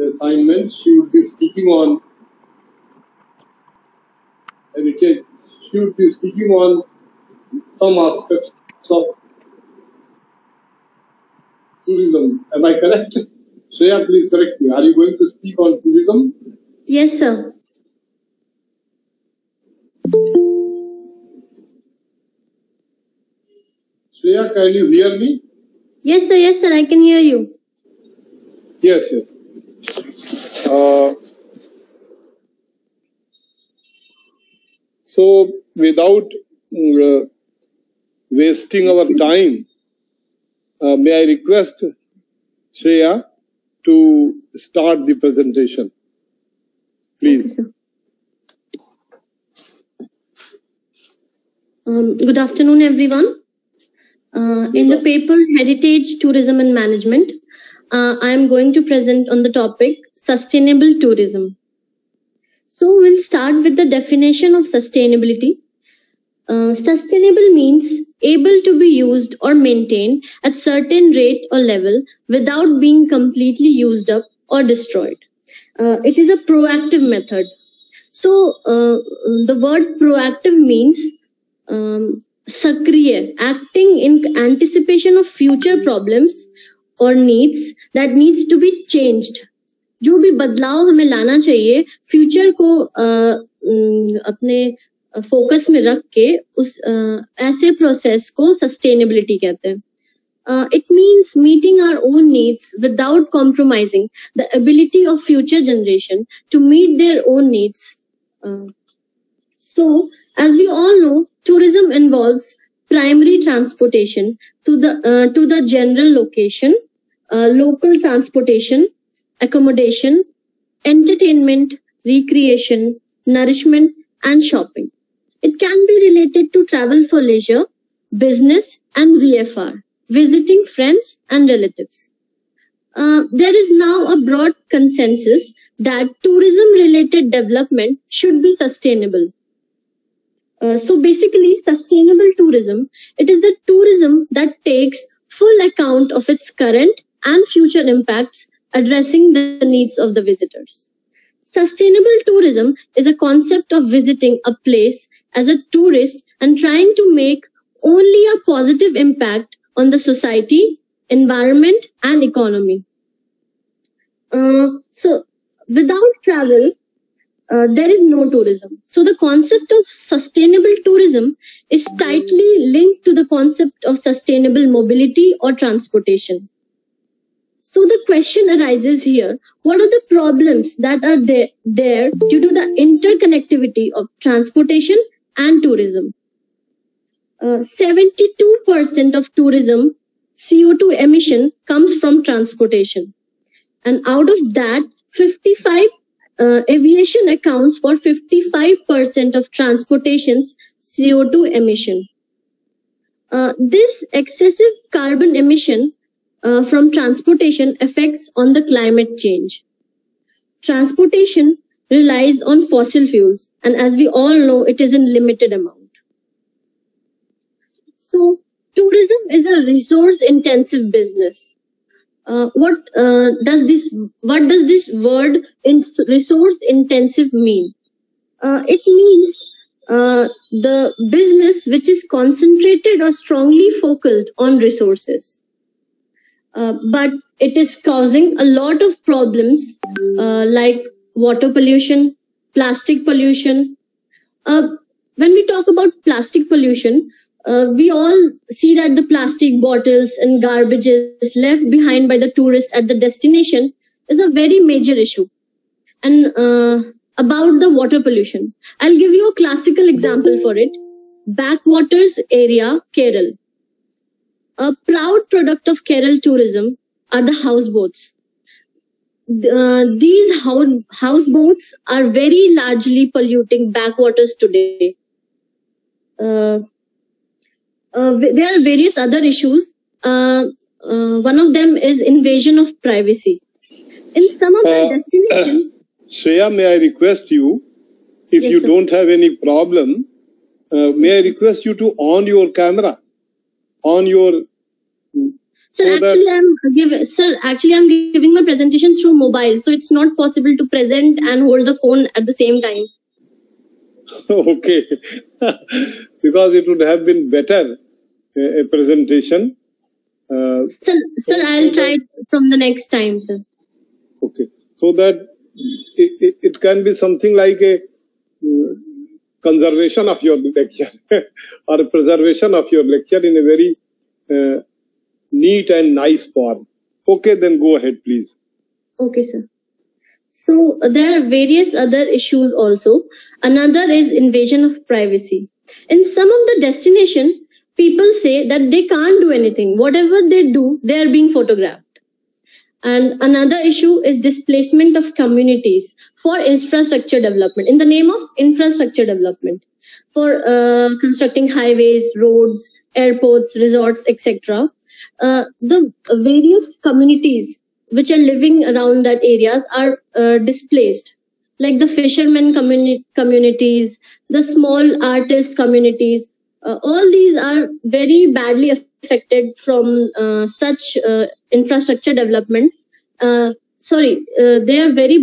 assignment. She would be speaking on heritage. She would be speaking on some aspects of tourism. Am I correct? Shreya, please correct me. Are you going to speak on tourism? Yes, sir. Shreya, can you hear me? Yes, sir. Yes, sir. I can hear you. Yes, yes. So, without wasting our time, may I request Shreya to start the presentation, please. Okay, sir. Good afternoon, everyone. In the paper Heritage, Tourism and Management, I am going to present on the topic Sustainable Tourism. So we'll start with the definition of sustainability. Sustainable means able to be used or maintained at certain rate or level without being completely used up or destroyed. It is a proactive method. So the word proactive means सक्रिय, acting in anticipation of future problems or needs that needs to be changed. जो भी बदलाव हमें लाना चाहिए future को अपने focus में रख के उस ऐसे प्रोसेस को सस्टेनेबिलिटी कहते हैं. It means meeting our own needs without compromising the ability of future generation to meet their own needs. So, as we all know, tourism involves primary transportation to the general location, local transportation, accommodation, entertainment, recreation, nourishment, and shopping. It can be related to travel for leisure, business, and VFR, visiting friends and relatives. There is now a broad consensus that tourism-related development should be sustainable. So basically, sustainable tourism, it is the tourism that takes full account of its current and future impacts, addressing the needs of the visitors. Sustainable tourism is a concept of visiting a place as a tourist and trying to make only a positive impact on the society, environment, and economy. So without travel, there is no tourism. So the concept of sustainable tourism is tightly linked to the concept of sustainable mobility or transportation. So the question arises here, what are the problems that are there due to the interconnectivity of transportation and tourism? 72% of tourism CO2 emission comes from transportation. And out of that, aviation accounts for 55% of transportation's CO2 emission. This excessive carbon emission from transportation affects on the climate change. Transportation relies on fossil fuels, and as we all know, it is in limited amount. So, tourism is a resource-intensive business. What does this word resource-intensive mean? It means the business which is concentrated or strongly focused on resources. But it is causing a lot of problems like water pollution, plastic pollution. When we talk about plastic pollution, we all see that the plastic bottles and garbages left behind by the tourist at the destination is a very major issue. And about the water pollution, I'll give you a classical example for it. Backwaters area, Kerala. A proud product of Kerala tourism are the houseboats. These houseboats are very largely polluting backwaters today. There are various other issues. One of them is invasion of privacy. In some of the destinations... Shreya, may I request you, if Yes, you sir. don't have any problem, may I request you to on your camera? On your Sir, So that actually I'm giving my presentation through mobile, so it's not possible to present and hold the phone at the same time. okay, because it would have been better a presentation. Sir, I'll try it from the next time, sir. Okay, so that it can be something like a conservation of your lecture or a preservation of your lecture in a very neat and nice form. Okay, then go ahead, please. Okay, sir. So there are various other issues also. Another is invasion of privacy. In some of the destination, people say that they can't do anything. Whatever they do, they are being photographed. And another issue is displacement of communities for infrastructure development, in the name of infrastructure development, for constructing highways, roads, airports, resorts, etc. The various communities which are living around that areas are displaced, like the fishermen communities, the small artist communities. All these are very badly affected from such infrastructure development. They are very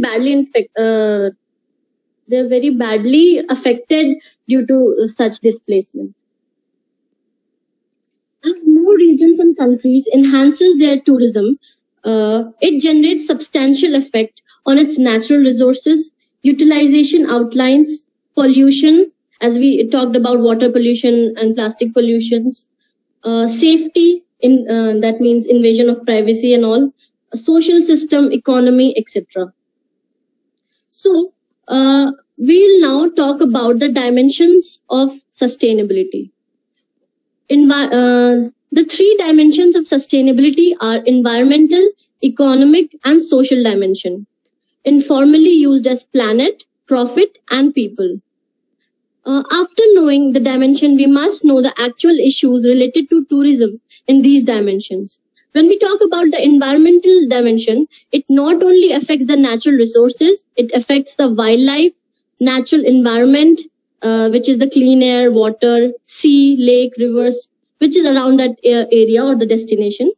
badly affected due to such displacement. As more regions and countries enhances their tourism, it generates substantial effect on its natural resources, utilization outlines, pollution, as we talked about water pollution and plastic pollutions, safety, that means invasion of privacy and all, a social system, economy, etc. So, we'll now talk about the dimensions of sustainability. The three dimensions of sustainability are environmental, economic, and social dimension, informally used as planet, profit, and people. After knowing the dimension, we must know the actual issues related to tourism in these dimensions. When we talk about the environmental dimension, it not only affects the natural resources, it affects the wildlife, natural environment, which is the clean air, water, sea, lake, rivers, which is around that area or the destination.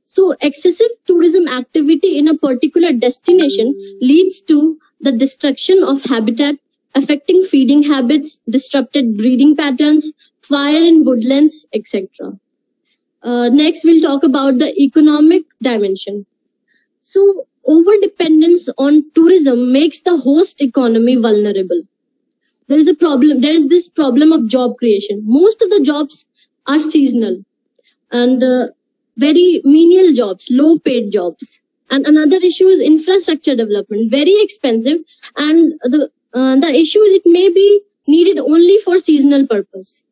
So excessive tourism activity in a particular destination leads to the destruction of habitat, affecting feeding habits, disrupted breeding patterns, fire in woodlands, etc. Next, we'll talk about the economic dimension. So over-dependence on tourism makes the host economy vulnerable. There is this problem of job creation. Most of the jobs are seasonal and very menial jobs, low paid jobs. And another issue is infrastructure development, very expensive, and the issue is it may be needed only for seasonal purpose.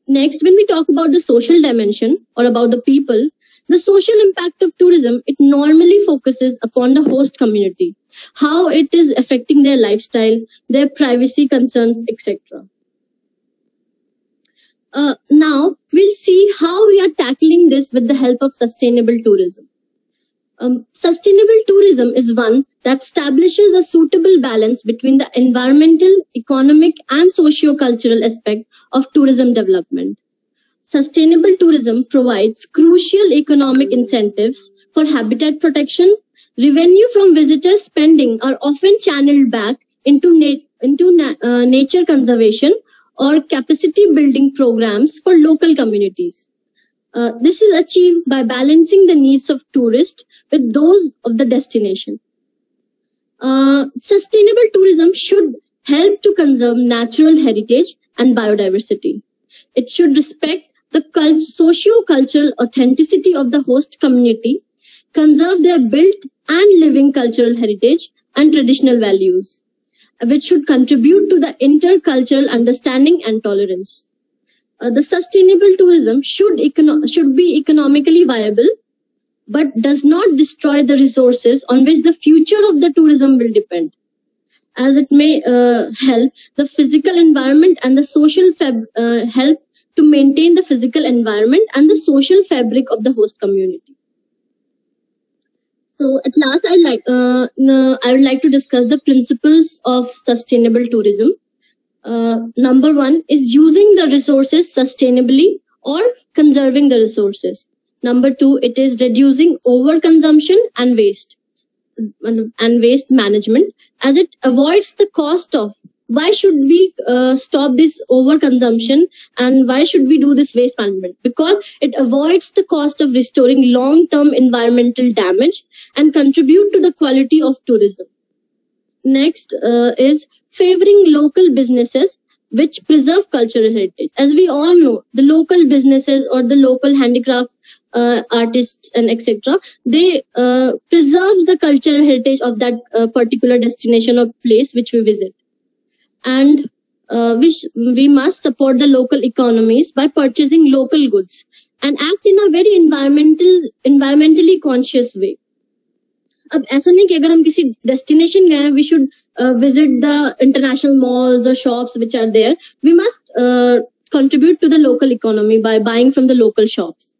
Next, when we talk about the social dimension or about the people, the social impact of tourism, it normally focuses upon the host community, how it is affecting their lifestyle, their privacy concerns, etc. Now, we'll see how we are tackling this with the help of sustainable tourism. Sustainable tourism is one that establishes a suitable balance between the environmental, economic, and socio-cultural aspect of tourism development. Sustainable tourism provides crucial economic incentives for habitat protection. Revenue from visitor spending are often channeled back into nature conservation or capacity building programs for local communities. This is achieved by balancing the needs of tourists with those of the destination. Sustainable tourism should help to conserve natural heritage and biodiversity. It should respect the socio-cultural authenticity of the host community, conserve their built and living cultural heritage and traditional values, which should contribute to the intercultural understanding and tolerance. The sustainable tourism should be economically viable, but does not destroy the resources on which the future of the tourism will depend, as it may help the physical environment and the social help to maintain the physical environment and the social fabric of the host community. So at last, I would like to discuss the principles of sustainable tourism. Number one is using the resources sustainably or conserving the resources. Number 2, it is reducing overconsumption and waste management, as it avoids the cost of why should we stop this overconsumption and why should we do this waste management, because it avoids the cost of restoring long-term environmental damage and contribute to the quality of tourism. Next is favoring local businesses which preserve cultural heritage. As we all know, the local businesses or the local handicraft artists and etc., they preserve the cultural heritage of that particular destination or place which we visit. And we must support the local economies by purchasing local goods and act in a very environmentally conscious way. अब ऐसा नहीं कि अगर हम किसी destination गए, we should visit the international malls or shops which are there. We must contribute to the local economy by buying from the local shops.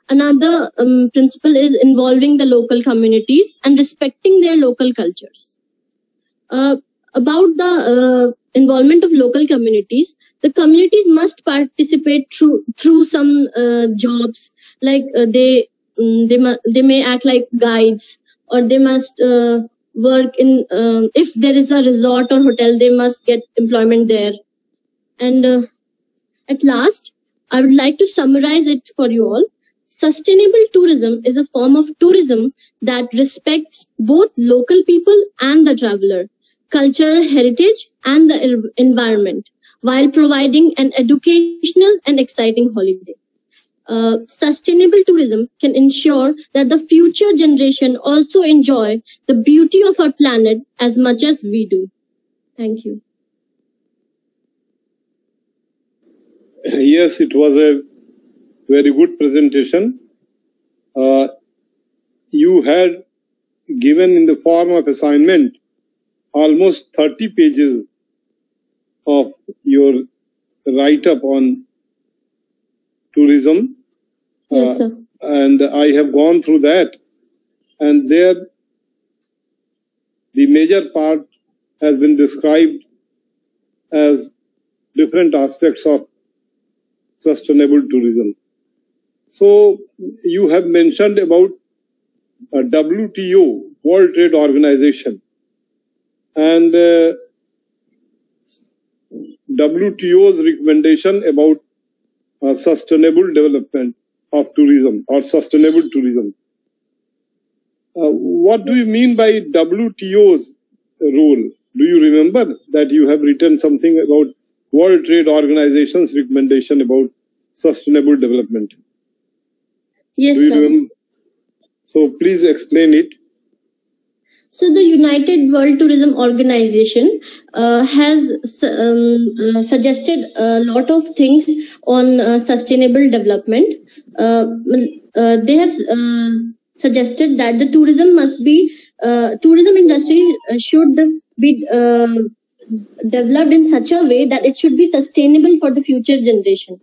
Another principle is involving the local communities and respecting their local cultures. About the involvement of local communities, the communities must participate through some jobs, like they may act like guides, or they must work in, if there is a resort or hotel, they must get employment there. And at last, I would like to summarize it for you all. Sustainable tourism is a form of tourism that respects both local people and the traveler, cultural heritage and the environment, while providing an educational and exciting holiday. Sustainable tourism can ensure that the future generation also enjoy the beauty of our planet as much as we do. Thank you. Yes, it was a very good presentation. You had given in the form of assignment almost 30 pages of your write-up on tourism. Yes, sir. And I have gone through that, and there the major part has been described as different aspects of sustainable tourism. So you have mentioned about WTO, World Trade Organization, and WTO's recommendation about sustainable development of tourism or sustainable tourism. What do you mean by WTO's role? Do you remember that you have written something about World Trade Organization's recommendation about sustainable development? Yes, do you sir. Remember? So please explain it. So the United World Tourism Organization has suggested a lot of things on sustainable development. They have suggested that the tourism industry should be developed in such a way that it should be sustainable for the future generation.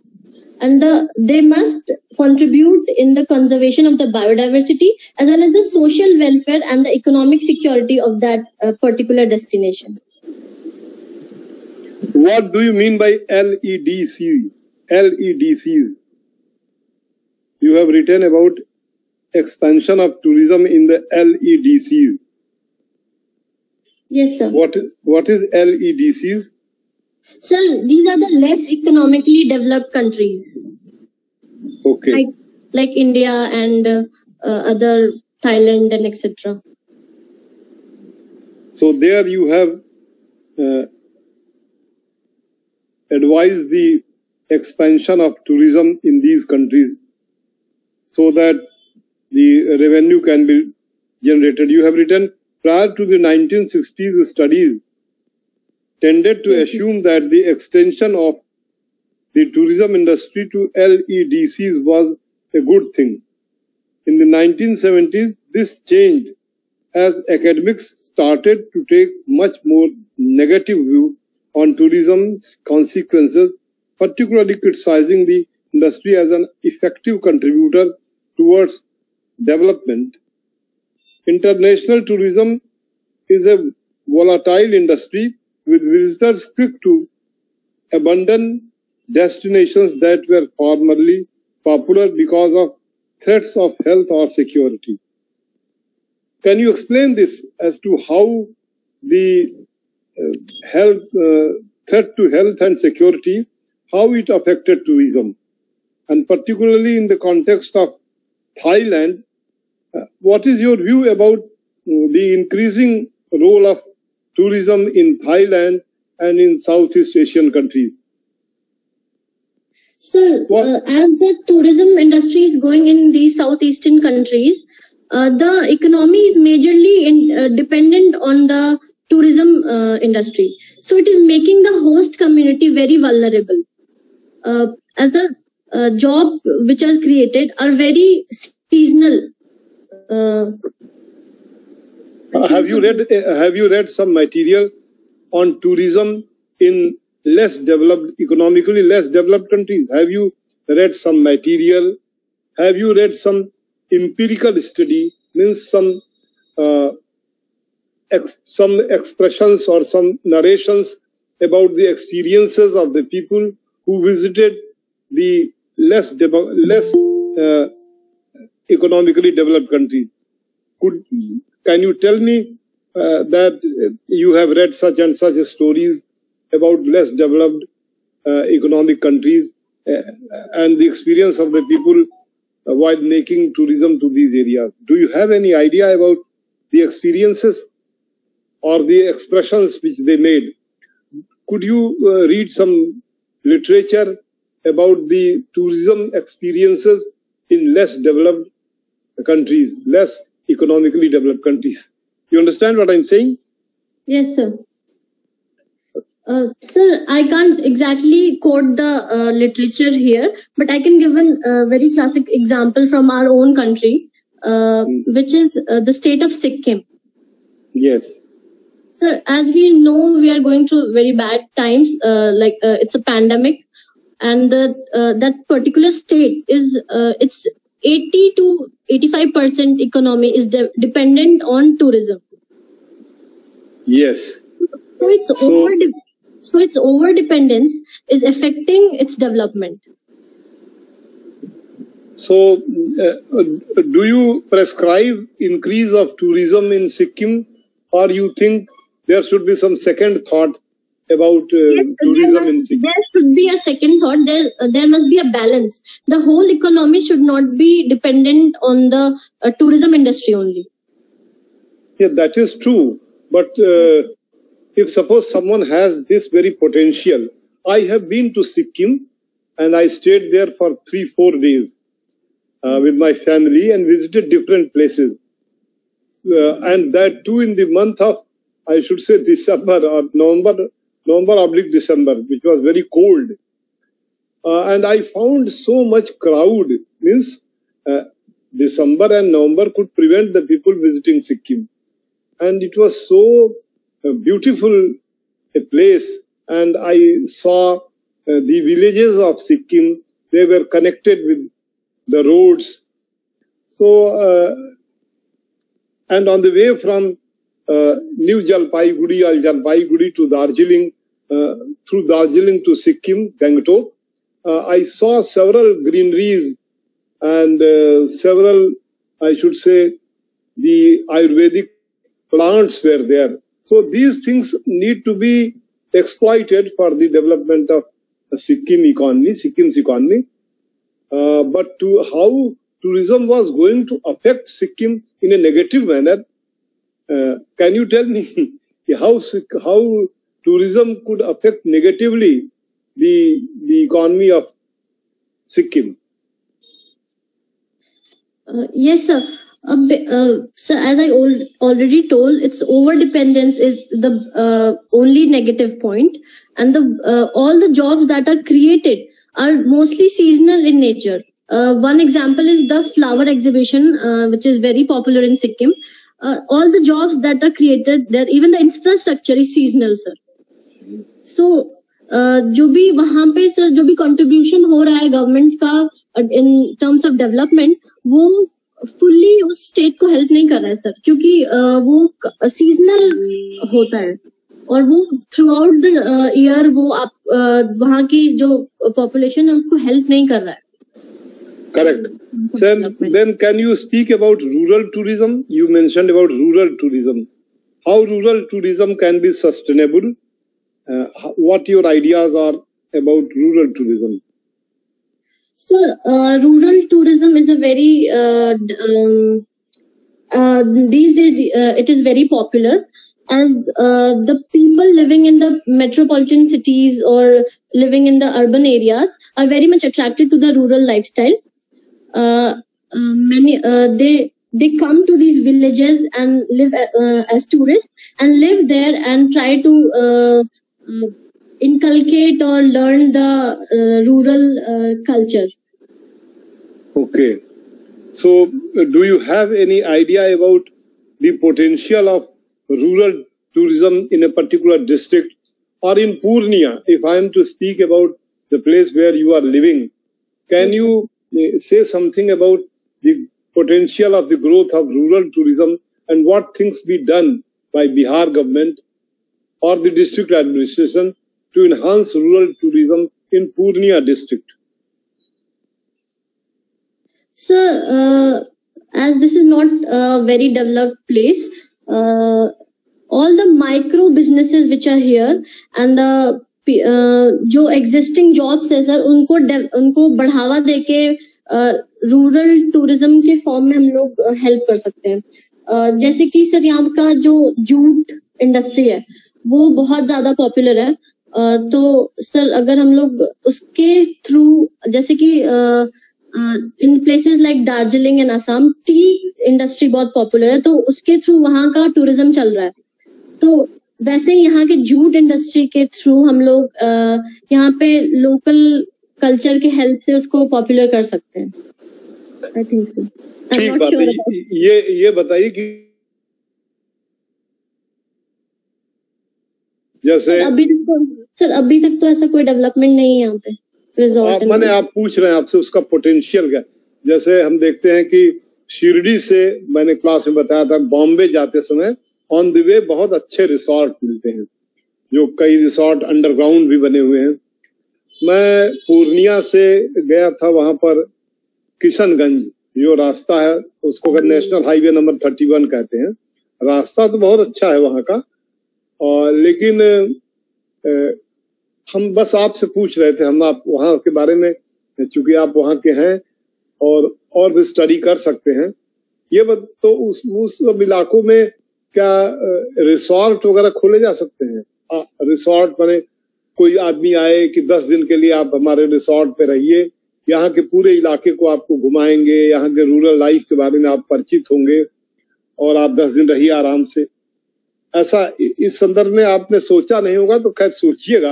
And they must contribute in the conservation of the biodiversity as well as the social welfare and the economic security of that particular destination. What do you mean by LEDC? LEDCs. You have written about expansion of tourism in the LEDCs. Yes, sir. What is LEDCs? Sir, these are the less economically developed countries. Okay. Like India and other Thailand and etc. So there you have advised the expansion of tourism in these countries so that the revenue can be generated. You have written, prior to the 1960s, studies tended to assume that the extension of the tourism industry to LEDCs was a good thing. In the 1970s, this changed as academics started to take much more negative view on tourism's consequences, particularly criticizing the industry as an effective contributor towards development. International tourism is a volatile industry with visitors quick to abandon destinations that were formerly popular because of threats of health or security. Can you explain this as to how the threat to health and security, how it affected tourism? And particularly in the context of Thailand, what is your view about the increasing role of tourism in Thailand and in Southeast Asian countries? Sir, as the tourism industry is going in these Southeastern countries, the economy is majorly dependent on the tourism industry. So it is making the host community very vulnerable. As the job which are created are very seasonal. Have you read some material on tourism in economically less developed countries? Have you read some material? Have you read some empirical study? Means some expressions or some narrations about the experiences of the people who visited the less economically developed countries. Can you tell me that you have read such and such stories about less developed economic countries and the experience of the people while making tourism to these areas? Do you have any idea about the experiences or the expressions which they made? Could you read some literature about the tourism experiences in less developed countries, less economically developed countries? You understand what I'm saying? Yes, sir. Sir, I can't exactly quote the literature here, but I can give a very classic example from our own country, which is the state of Sikkim. Yes. Sir, as we know, we are going through very bad times, it's a pandemic, and that particular state is it's 80 to 85% economy is dependent on tourism. Yes. So its over dependence is affecting its development. So, do you prescribe increase of tourism in Sikkim, or you think there should be some second thought about tourism in Sikkim? There should be a second thought. There must be a balance. The whole economy should not be dependent on the tourism industry only. Yeah, that is true. But if suppose someone has this very potential, I have been to Sikkim and I stayed there for 3-4 days with my family and visited different places. And that too in the month of, I should say, December or November/December, which was very cold. And I found so much crowd. Means December and November could prevent the people visiting Sikkim. And it was so beautiful a place. And I saw the villages of Sikkim. They were connected with the roads. So, and on the way from New Jalpaiguri or Jalpaiguri to Darjeeling, through Darjeeling to Sikkim, Gangtok, I saw several greeneries and several, I should say, the Ayurvedic plants were there. So these things need to be exploited for the development of Sikkim's economy. But to how tourism was going to affect Sikkim in a negative manner, can you tell me how tourism could affect negatively the economy of Sikkim? Yes, sir. So as I already told, its over dependence is the only negative point, and all the jobs that are created are mostly seasonal in nature. One example is the flower exhibition, which is very popular in Sikkim. All the jobs that are created there, even the infrastructure is seasonal, sir. So जो भी वहाँ पे sir जो भी contribution हो रहा है government का in terms of development, वो fully उस state को help नहीं कर रहा है सर, क्योंकि वो seasonal होता है और वो throughout the year वो आप वहाँ की जो population है उनको help नहीं कर रहा है. Correct. Then can you speak about rural tourism? You mentioned about rural tourism. How rural tourism can be sustainable? What your ideas are about rural tourism? So, rural tourism is a very these days it is very popular, as the people living in the metropolitan cities or living in the urban areas are very much attracted to the rural lifestyle. They come to these villages and live as tourists and live there and try to inculcate or learn the rural culture. Okay. So, do you have any idea about the potential of rural tourism in a particular district or in Purnia? If I am to speak about the place where you are living, can you say something about the potential of the growth of rural tourism and what things be done by Bihar government or the district administration to enhance rural tourism in Purnia district? So, as this is not a very developed place, all the micro businesses which are here and the जो existing jobs है sir, उनको बढ़ावा देके rural tourism के form में हम लोग help कर सकते हैं. जैसे कि सर यहाँ का जो जूट इंडस्ट्री है वो बहुत ज्यादा पॉपुलर है. तो सर अगर हम लोग उसके थ्रू, जैसे कि in places like Darjeeling and Assam T industry बहुत पॉपुलर है, तो उसके थ्रू वहाँ का टूरिज्म चल रहा है. तो वैसे ही यहाँ के जूट इंडस्ट्री के थ्रू हम लोग यहाँ पे लोकल कल्चर के हेल्प से उसको पॉपुलर कर सकते हैं. I think so. ठीक बात है. ये बताइए कि जैसे अभी तक तो ऐसा कोई डेवलपमेंट नहीं है यहाँ पे रिजॉर्ट. मैंने आप पूछ रहे हैं आपसे उसका पोटेंशियल क्या. जैसे हम देखते हैं कि शिरडी से, मैंने क्लास में बताया था, बॉम्बे जाते समय ऑन द वे बहुत अच्छे रिसोर्ट मिलते हैं, जो कई रिसोर्ट अंडरग्राउंड भी बने हुए हैं. मैं पूर्णिया से गया था, वहां पर किशनगंज जो रास्ता है उसको अगर नेशनल हाईवे नंबर 31 कहते हैं. रास्ता तो बहुत अच्छा है वहां का, और लेकिन हम बस आपसे पूछ रहे थे, हम आप वहां के बारे में, चूंकि आप वहां के हैं और भी स्टडी कर सकते हैं, ये तो उस इलाकों में क्या रिसोर्ट वगैरह खोले जा सकते हैं? रिसोर्ट माने कोई आदमी आए कि 10 दिन के लिए आप हमारे रिसोर्ट पे रहिए, यहाँ के पूरे इलाके को आपको घुमाएंगे, यहाँ के रूरल लाइफ के बारे में आप परिचित होंगे और आप 10 दिन रहिए आराम से. ऐसा इस संदर्भ में आपने सोचा नहीं होगा, तो खैर सोचिएगा.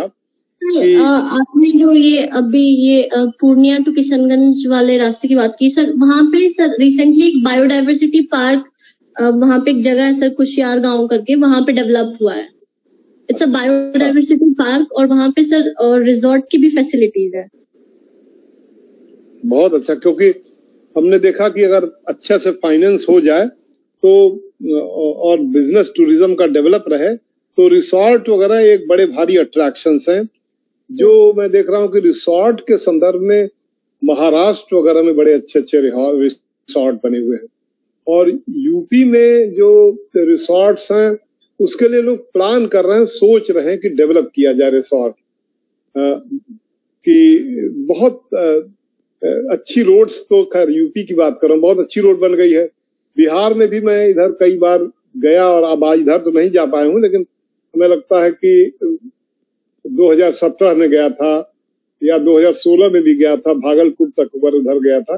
आपने जो ये अभी ये पूर्णिया टू किशनगंज वाले रास्ते की बात की सर, वहाँ पे सर रिसेंटली एक बायोडाइवर्सिटी पार्क, वहाँ पे एक जगह है सर कुशियार गांव करके, वहाँ पे डेवलप हुआ है. इट्स अ बायोडाइवर्सिटी पार्क और वहाँ पे सर रिजॉर्ट की भी फैसिलिटीज है. बहुत अच्छा, क्योंकि हमने देखा कि अगर अच्छे से फाइनेंस हो जाए तो और बिजनेस टूरिज्म का डेवलप रहे तो रिसोर्ट वगैरह एक बड़े भारी अट्रैक्शंस हैं. जो मैं देख रहा हूँ कि रिसोर्ट के संदर्भ में महाराष्ट्र वगैरह में बड़े अच्छे अच्छे रिसोर्ट बने हुए हैं, और यूपी में जो रिसोर्ट्स हैं उसके लिए लोग प्लान कर रहे हैं, सोच रहे हैं कि डेवलप किया जाए रिसोर्ट. कि बहुत अच्छी रोड्स, तो खैर यूपी की बात कर रहा हूँ, बहुत अच्छी रोड बन गई है. बिहार में भी मैं इधर कई बार गया, और अब आज इधर तो नहीं जा पाया हूँ, लेकिन हमें लगता है कि 2017 में गया था या 2016 में भी गया था, भागलपुर तक उधर गया था.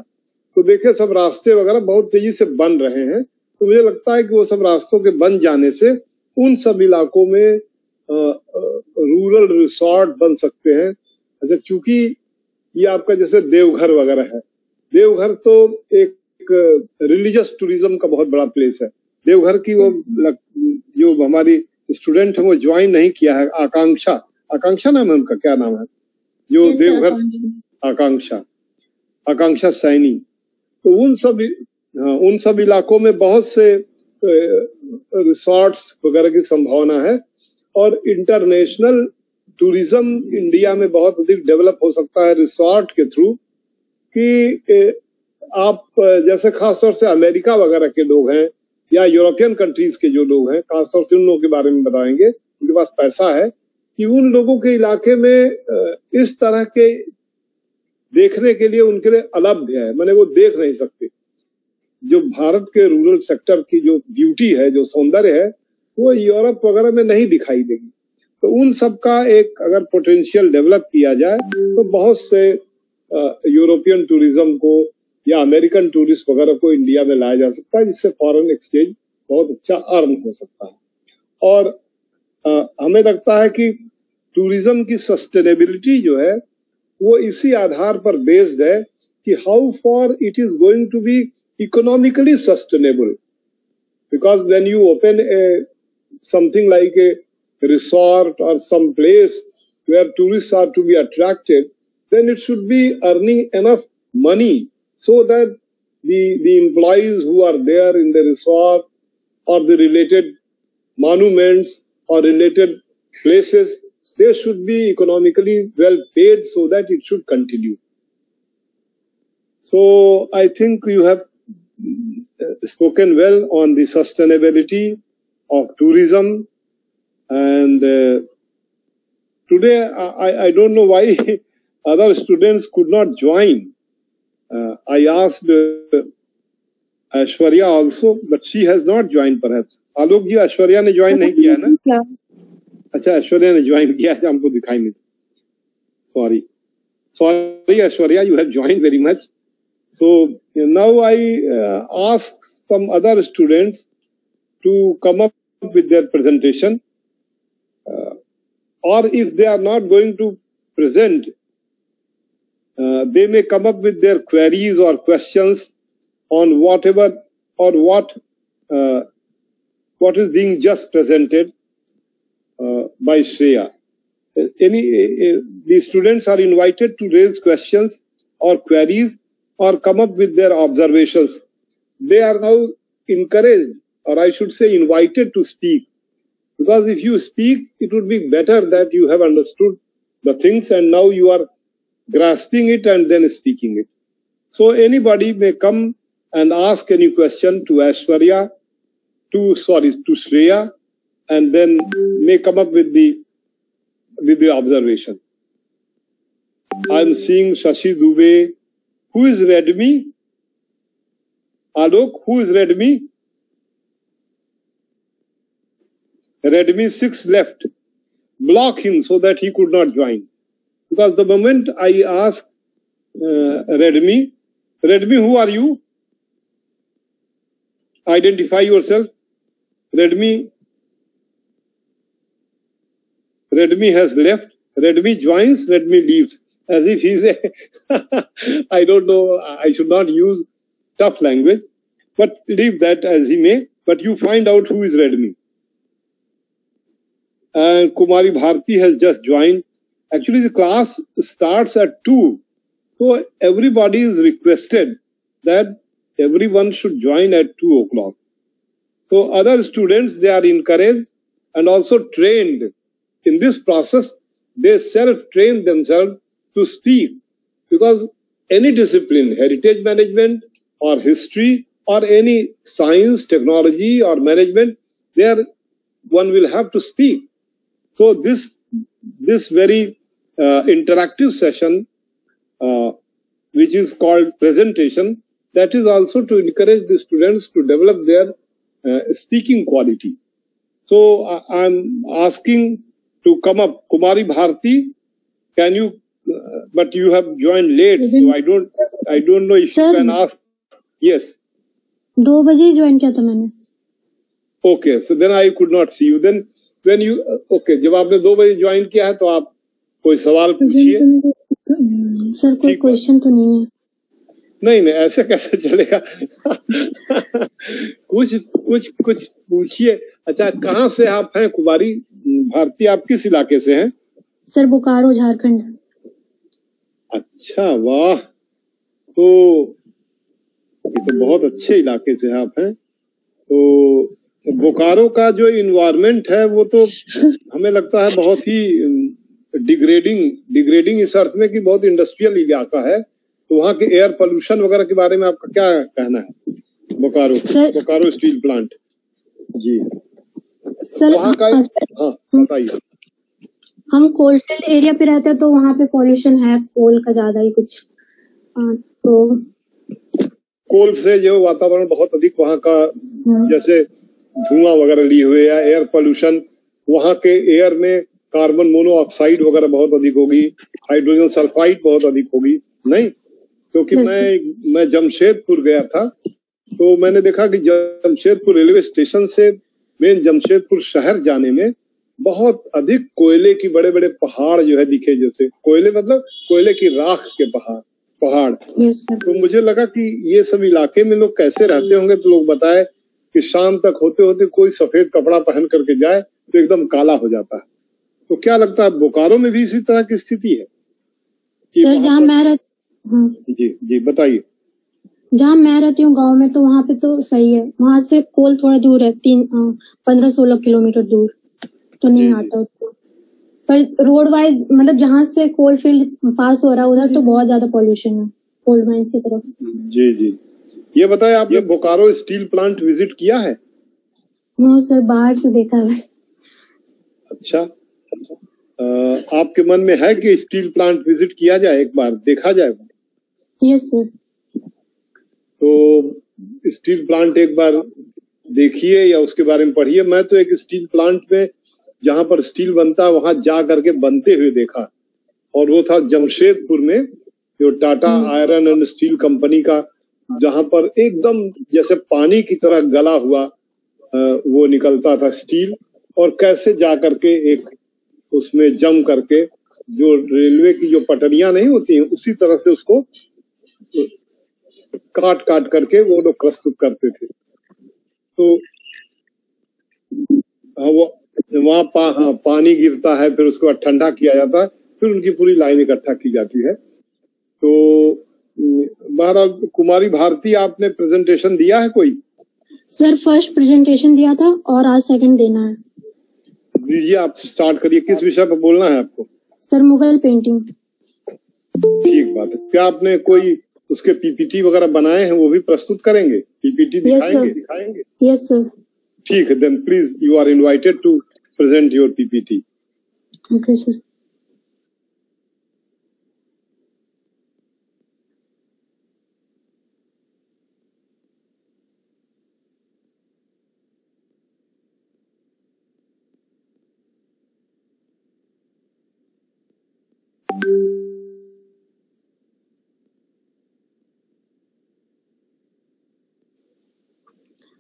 तो देखे सब रास्ते वगैरह बहुत तेजी से बन रहे हैं. तो मुझे लगता है कि वो सब रास्तों के बन जाने से उन सब इलाकों में रूरल रिसोर्ट बन सकते हैं. अच्छा, चूंकि ये आपका जैसे देवघर वगैरह है, देवघर तो एक रिलीजियस टूरिज्म का बहुत बड़ा प्लेस है. देवघर की वो जो हमारी स्टूडेंट है वो ज्वाइन नहीं किया है, आकांक्षा नाम है उनका, क्या नाम है जो देवघर, आकांक्षा सैनी. तो उन सब इलाकों में बहुत से रिसोर्ट्स वगैरह की संभावना है, और इंटरनेशनल टूरिज्म इंडिया में बहुत अधिक डेवलप हो सकता है रिसोर्ट के थ्रू. कि आप जैसे खासतौर से अमेरिका वगैरह के लोग हैं या यूरोपियन कंट्रीज के जो लोग हैं, खासतौर से उन लोगों के बारे में बताएंगे, उनके पास पैसा है, कि उन लोगों के इलाके में इस तरह के देखने के लिए उनके लिए अलभ्य है, माने वो देख नहीं सकते। जो भारत के रूरल सेक्टर की जो ब्यूटी है, जो सौंदर्य है, वो यूरोप वगैरह में नहीं दिखाई देगी। तो उन सब का एक अगर पोटेंशियल डेवलप किया जाए तो बहुत से यूरोपियन टूरिज्म को या अमेरिकन टूरिस्ट वगैरह को इंडिया में लाया जा सकता है, जिससे फॉरेन एक्सचेंज बहुत अच्छा अर्न हो सकता है। और हमें लगता है कि टूरिज्म की सस्टेनेबिलिटी जो है वो इसी आधार पर बेस्ड है कि how far it is going to be economically sustainable, because when you open something like a resort or some place where tourists are to be attracted, then it should be earning enough money so that the employees who are there in the resort or the related monuments or related places, they should be economically well paid so that it should continue. So I think you have spoken well on the sustainability of tourism, and today I don't know why other students could not join. I asked Aishwarya also, but she has not joined perhaps. Alok ji, Aishwarya ने join नहीं किया ना? अच्छा, Aishwarya ने join किया, हमको दिखाई नहीं। Sorry Aishwarya, you have joined very much. So now I ask some other students to come up with their presentation, or if they are not going to present, they may come up with their queries or questions on whatever or what is being just presented by Shreya. The students are invited to raise questions or queries or come up with their observations. They are now encouraged, or I should say invited, to speak. Because if you speak, it would be better that you have understood the things and now you are grasping it and then speaking it. So anybody may come and ask any question to Aishwarya, to Shreya, and then may come up with the observation. I'm seeing Shashi Dubey. Who is Redmi? Alok, who is Redmi? Redmi 6 left. Block him so that he could not join. Because the moment I ask Redmi, who are you? Identify yourself. Redmi has left. Redmi joins, Redmi leaves. As if he's a, I don't know, I should not use tough language, but leave that as he may, but you find out who is Redmi. And Kumari Bharti has just joined. Actually, the class starts at 2. So everybody is requested that everyone should join at 2 o'clock. So other students, they are encouraged and also trained. In this process, they self-train themselves to speak. Because any discipline, heritage management or history or any science, technology or management, there one will have to speak. So this very interactive session, which is called presentation, that is also to encourage the students to develop their speaking quality. So I'm asking to come up Kumari Bharti. Can you? But you have joined late, so I don't know if you can ask. Yes. 2 बजे join किया था मैंने. Okay, so then I could not see you. Then when you जब आपने 2 बजे join किया है तो आप कोई सवाल पूछिए. सर कोई क्वेश्चन तो नहीं है. नहीं ऐसे कैसे चलेगा. कुछ पूछिए. अच्छा, कहाँ से आप हैं कुमारी भारती? आप किस इलाके से हैं? सर बोकारो, झारखंड. अच्छा, वाह. तो ये तो बहुत अच्छे इलाके से आप हैं. तो बोकारो का जो इन्वायरमेंट है वो तो हमें लगता है बहुत ही डिग्रेडिंग इस अर्थ में कि बहुत इंडस्ट्रियल इलाका है तो वहाँ के एयर पोल्यूशन वगैरह के बारे में आपका क्या कहना है? बोकारो स्टील प्लांट जी सर वहाँ का हाँ बताइए। हम कोस्टल एरिया पे रहते हैं तो वहाँ पे पॉल्यूशन है, कोल का ज्यादा ही कुछ। तो कोल से जो वातावरण बहुत अधिक वहाँ का जैसे धुआं वगैरह लिए हुए या एयर पोल्यूशन, वहाँ के एयर में कार्बन मोनोऑक्साइड वगैरह बहुत अधिक होगी, हाइड्रोजन सल्फाइड बहुत अधिक होगी नहीं? क्योंकि मैं जमशेदपुर गया था तो मैंने देखा कि जमशेदपुर रेलवे स्टेशन से मेन जमशेदपुर शहर जाने में बहुत अधिक कोयले की बड़े बड़े पहाड़ जो है दिखे, जैसे कोयले मतलब कोयले की राख के पहाड़। तो मुझे लगा कि ये सब इलाके में लोग कैसे रहते होंगे, तो लोग बताए कि शाम तक होते होते कोई सफेद कपड़ा पहन करके जाए तो एकदम काला हो जाता है। तो क्या लगता है बोकारो में भी इसी तरह की स्थिति है? सर जहाँ मैं जी बताइए। जहाँ मैं रहती हूँ गांव में तो वहाँ पे तो सही है, वहाँ से कोल थोड़ा दूर है, 15-16 किलोमीटर दूर तो नहीं आता उसको। पर रोड वाइज मतलब जहाँ से कोल फील्ड पास हो रहा है उधर तो बहुत ज्यादा पॉल्यूशन है कोल माइन की तरफ। जी ये बताए आपने बोकारो स्टील प्लांट विजिट किया है? नो सर, बाहर से देखा है। अच्छा, आपके मन में है कि स्टील प्लांट विजिट किया जाए, एक बार देखा जाए? Yes sir. तो स्टील प्लांट एक बार देखिए या उसके बारे में पढ़िए। मैं तो एक स्टील प्लांट में जहां पर स्टील बनता है वहां जा करके बनते हुए देखा, और वो था जमशेदपुर में, जो Tata iron and steel company का, जहां पर एकदम जैसे पानी की तरह गला हुआ वो निकलता था स्टील, और कैसे जा करके एक उसमें जम करके जो रेलवे की जो पटरियां नहीं होती हैं उसी तरह से उसको काट करके वो लोग प्रस्तुत करते थे। तो वहाँ पानी गिरता है, फिर उसके बाद ठंडा किया जाता है, फिर उनकी पूरी लाइन इकट्ठा की जाती है। तो बहरहाल कुमारी भारती, आपने प्रेजेंटेशन दिया है कोई? सर फर्स्ट प्रेजेंटेशन दिया था और आज सेकंड देना है। दीजिए, आप स्टार्ट करिए। किस विषय पर बोलना है आपको? Sir Mughal painting. ठीक बात है। क्या आपने कोई उसके पीपीटी वगैरह बनाए हैं, वो भी प्रस्तुत करेंगे? पीपीटी दिखाएंगे? Yes sir. ठीक है, then please you are invited to present your PPT. Okay sir.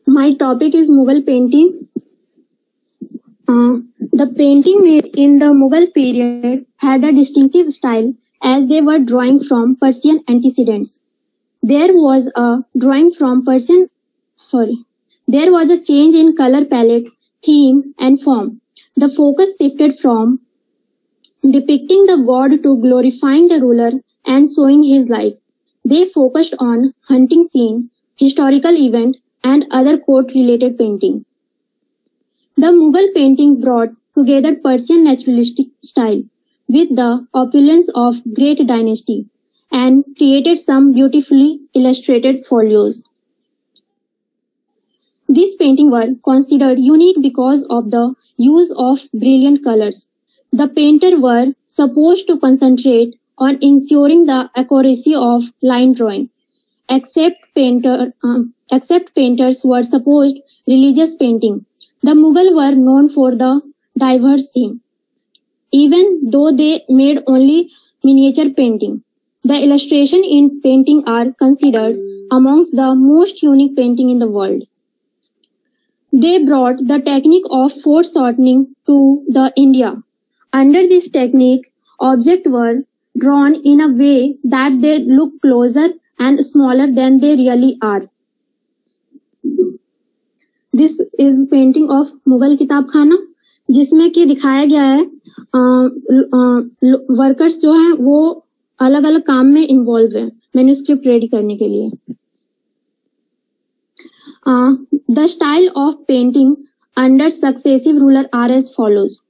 My topic is Mughal painting. The painting made in the Mughal period had a distinctive style as they were drawing from Persian antecedents. There was a change in color palette, theme and form. The focus shifted from depicting the god to glorifying the ruler and showing his life. They focused on hunting scene, historical event and other court-related painting. The Mughal painting brought together Persian naturalistic style with the opulence of great dynasty and created some beautifully illustrated folios. These paintings were considered unique because of the use of brilliant colors. The painters were supposed to concentrate on ensuring the accuracy of line drawing. Except painters were supposed religious painting. The Mughal were known for the diverse theme. Even though they made only miniature painting, the illustration in painting are considered amongst the most unique painting in the world. They brought the technique of foreshortening to the India. Under this technique, objects were drawn in a way that they look closer and smaller than they really are. This is painting of Mughal किताब खाना, जिसमें कि दिखाया गया है workers जो हैं वो अलग अलग काम में इन्वॉल्व हैं मैन्युस्क्रिप्ट रेडी करने के लिए. The style of painting under successive ruler are as follows.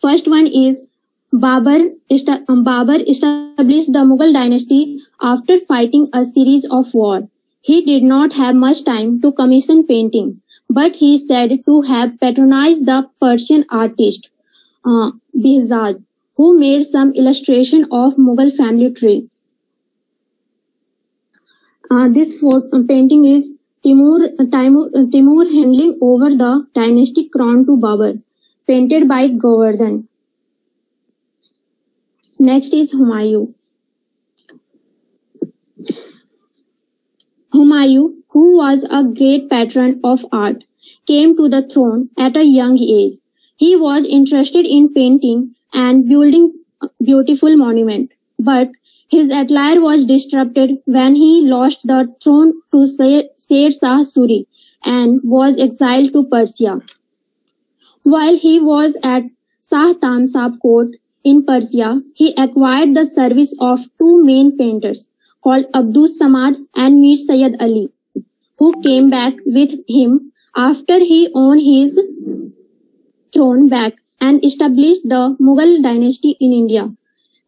First one is Babur established the Mughal dynasty after fighting a series of wars. He did not have much time to commission painting, but he is said to have patronized the Persian artist Behzad, who made some illustration of Mughal family tree. This painting is Timur handing over the dynastic crown to Babur, painted by Govardhan. Next is Humayun. Humayun, who was a great patron of art, came to the throne at a young age. He was interested in painting and building beautiful monuments, but his attire was disrupted when he lost the throne to Sher Shah Suri and was exiled to Persia. While he was at Shah Tamsab court in Persia, he acquired the service of two main painters called Abdus Samad and Mir Sayyid Ali, who came back with him after he won his throne back and established the Mughal dynasty in India.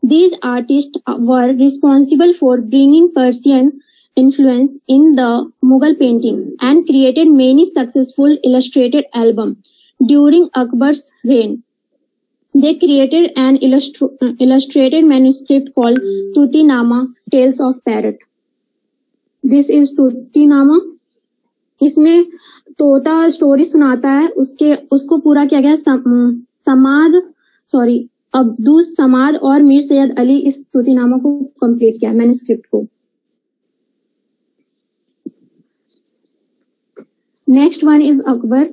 These artists were responsible for bringing Persian influence in the Mughal painting and created many successful illustrated albums during Akbar's reign. They created an illustrated manuscript called Tutinama, Tales of Parrot. This is Tutinama. इसमें तोता story सुनाता है, उसको पूरा किया गया अब्दुस समाद और मीर सैयद अली इस तुतीनामा को कंप्लीट किया मैन्युस्क्रिप्ट को. Next one is Akbar.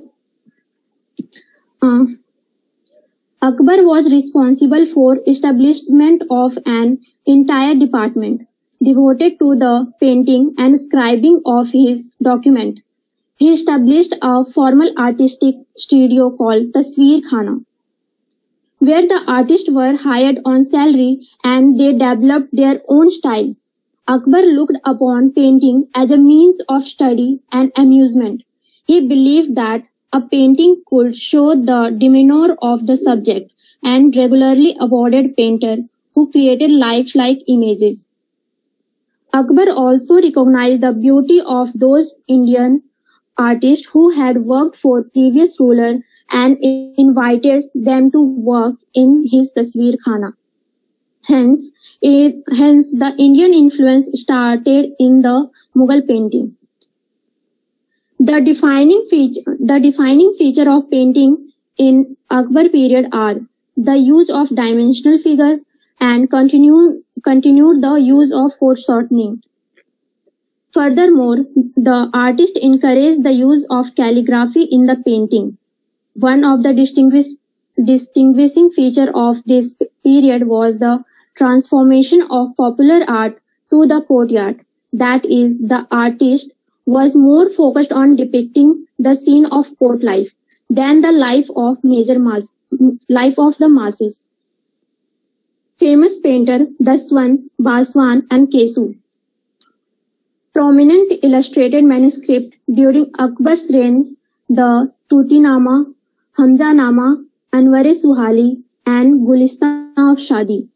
Akbar was responsible for establishment of an entire department devoted to the painting and scribing of his document. He established a formal artistic studio called Tasveer Khana, where the artists were hired on salary and they developed their own style. Akbar looked upon painting as a means of study and amusement. He believed that a painting could show the demeanor of the subject and regularly awarded painters who created lifelike images. Akbar also recognized the beauty of those Indian artists who had worked for previous rulers and invited them to work in his Tasveer Khana. Hence, the Indian influence started in the Mughal painting. The defining feature of painting in Akbar period are the use of dimensional figure and continued the use of foreshortening. Furthermore, the artist encouraged the use of calligraphy in the painting. One of the distinguishing feature of this period was the transformation of popular art to the courtyard. That is, the artist was more focused on depicting the scene of court life than the life of the masses. Famous painter Daswan, Baswan and Kesu. Prominent illustrated manuscript during Akbar's reign, the Tutinama, Hamzanama, Anwar-e Suhali and Gulistan of Shadi.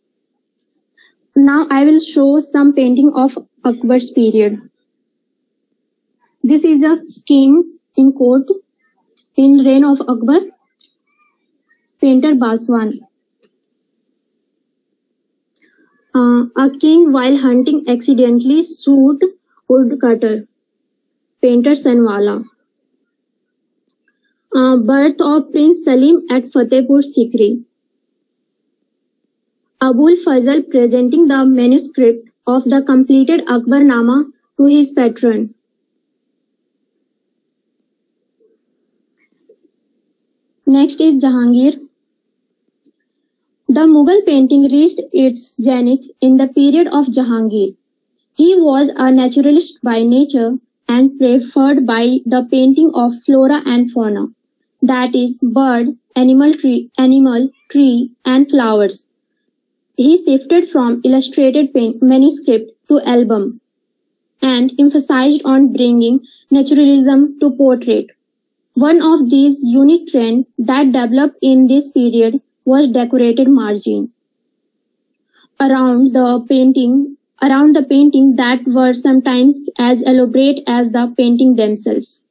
Now I will show some painting of Akbar's period. This is a king in court in reign of Akbar, painter Baswan. A king while hunting accidentally shoot woodcutter, painter Sanwala. Birth of Prince Salim at Fatehpur Sikri. Abul Fazl presenting the manuscript of the completed Akbarnama to his patron. Next is Jahangir. The Mughal painting reached its zenith in the period of Jahangir. He was a naturalist by nature and preferred by the painting of flora and fauna, that is, bird, animal, tree and flowers. He shifted from illustrated manuscript to album and emphasized on bringing naturalism to portrait. One of these unique trends that developed in this period was decorated margin. Around the painting around the painting that were sometimes as elaborate as the painting themselves.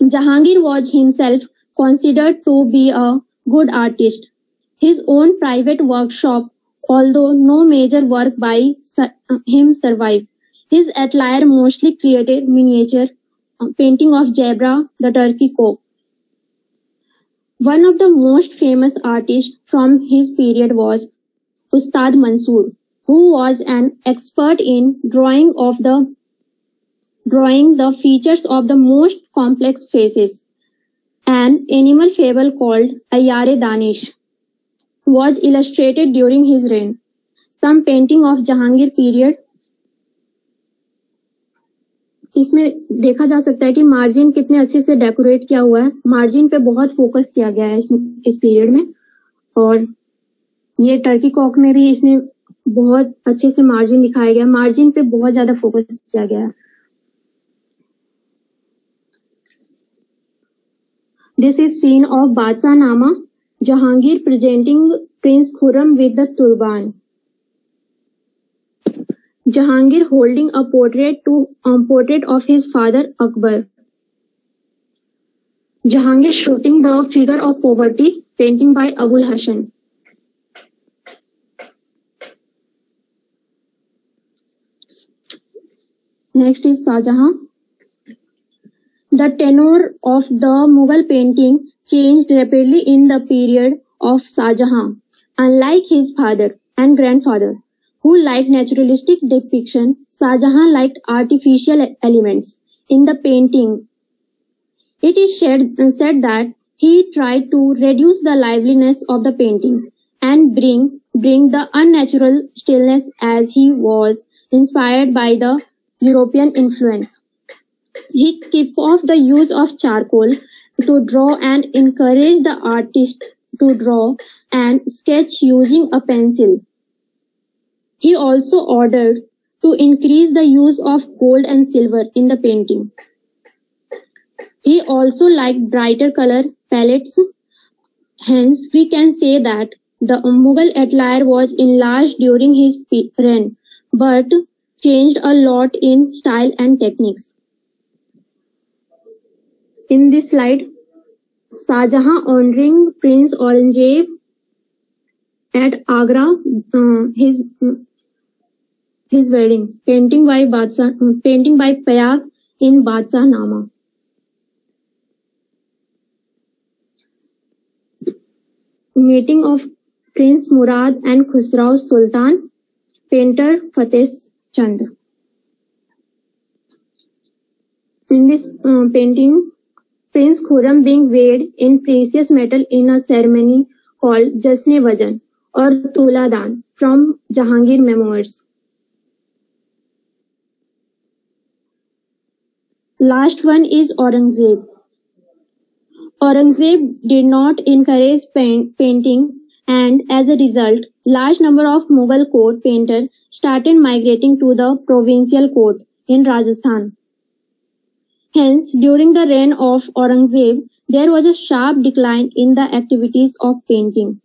Jahangir was himself considered to be a good artist. His own private workshop, although no major work by him survived. His atelier mostly created miniature painting of Jabra, the turkey cock. One of the most famous artists from his period was Ustad Mansoor, who was an expert in drawing the features of the most complex faces. An animal fable called Ayyare Danish was illustrated during his reign. Some painting of Jahangir period, इसमें देखा जा सकता है कि margin कितने अच्छे से decorate किया हुआ है. मार्जिन पे बहुत फोकस किया गया है इस पीरियड में. और ये टर्की कॉक में भी इसमें बहुत अच्छे से मार्जिन दिखाया गया. मार्जिन पे बहुत ज्यादा फोकस किया गया है. This is scene of Badshah Nama, Jahangir presenting Prince Khurram with the turban. Jahangir holding a portrait of his father Akbar. Jahangir shooting the figure of poverty, painting by Abul Hasan. Next is Shah Jahan. The tenor of the Mughal painting changed rapidly in the period of Shah Jahan. Unlike his father and grandfather, who liked naturalistic depiction, Shah Jahan liked artificial elements in the painting. It is said that he tried to reduce the liveliness of the painting and bring the unnatural stillness, as he was inspired by the European influence. He kept off the use of charcoal to draw and encouraged the artist to draw and sketch using a pencil. He also ordered to increase the use of gold and silver in the painting. He also liked brighter color palettes. Hence, we can say that the Mughal attire was enlarged during his reign, but changed a lot in style and techniques. In this slide, Shah Jahan honoring Prince Aurangzeb at Agra, his wedding, painting by Payag in Badshah Nama. Meeting of Prince Murad and Khusrau Sultan, painter Fateh Chand. In this painting, Prince Khurram being weighed in precious metal in a ceremony called Jasne-Vajan or Tula-Dan from Jahangir Memoirs. Last one is Aurangzeb. Aurangzeb did not encourage painting, and as a result, large number of Mughal court painters started migrating to the provincial court in Rajasthan. Hence, during the reign of Aurangzeb, there was a sharp decline in the activities of painting.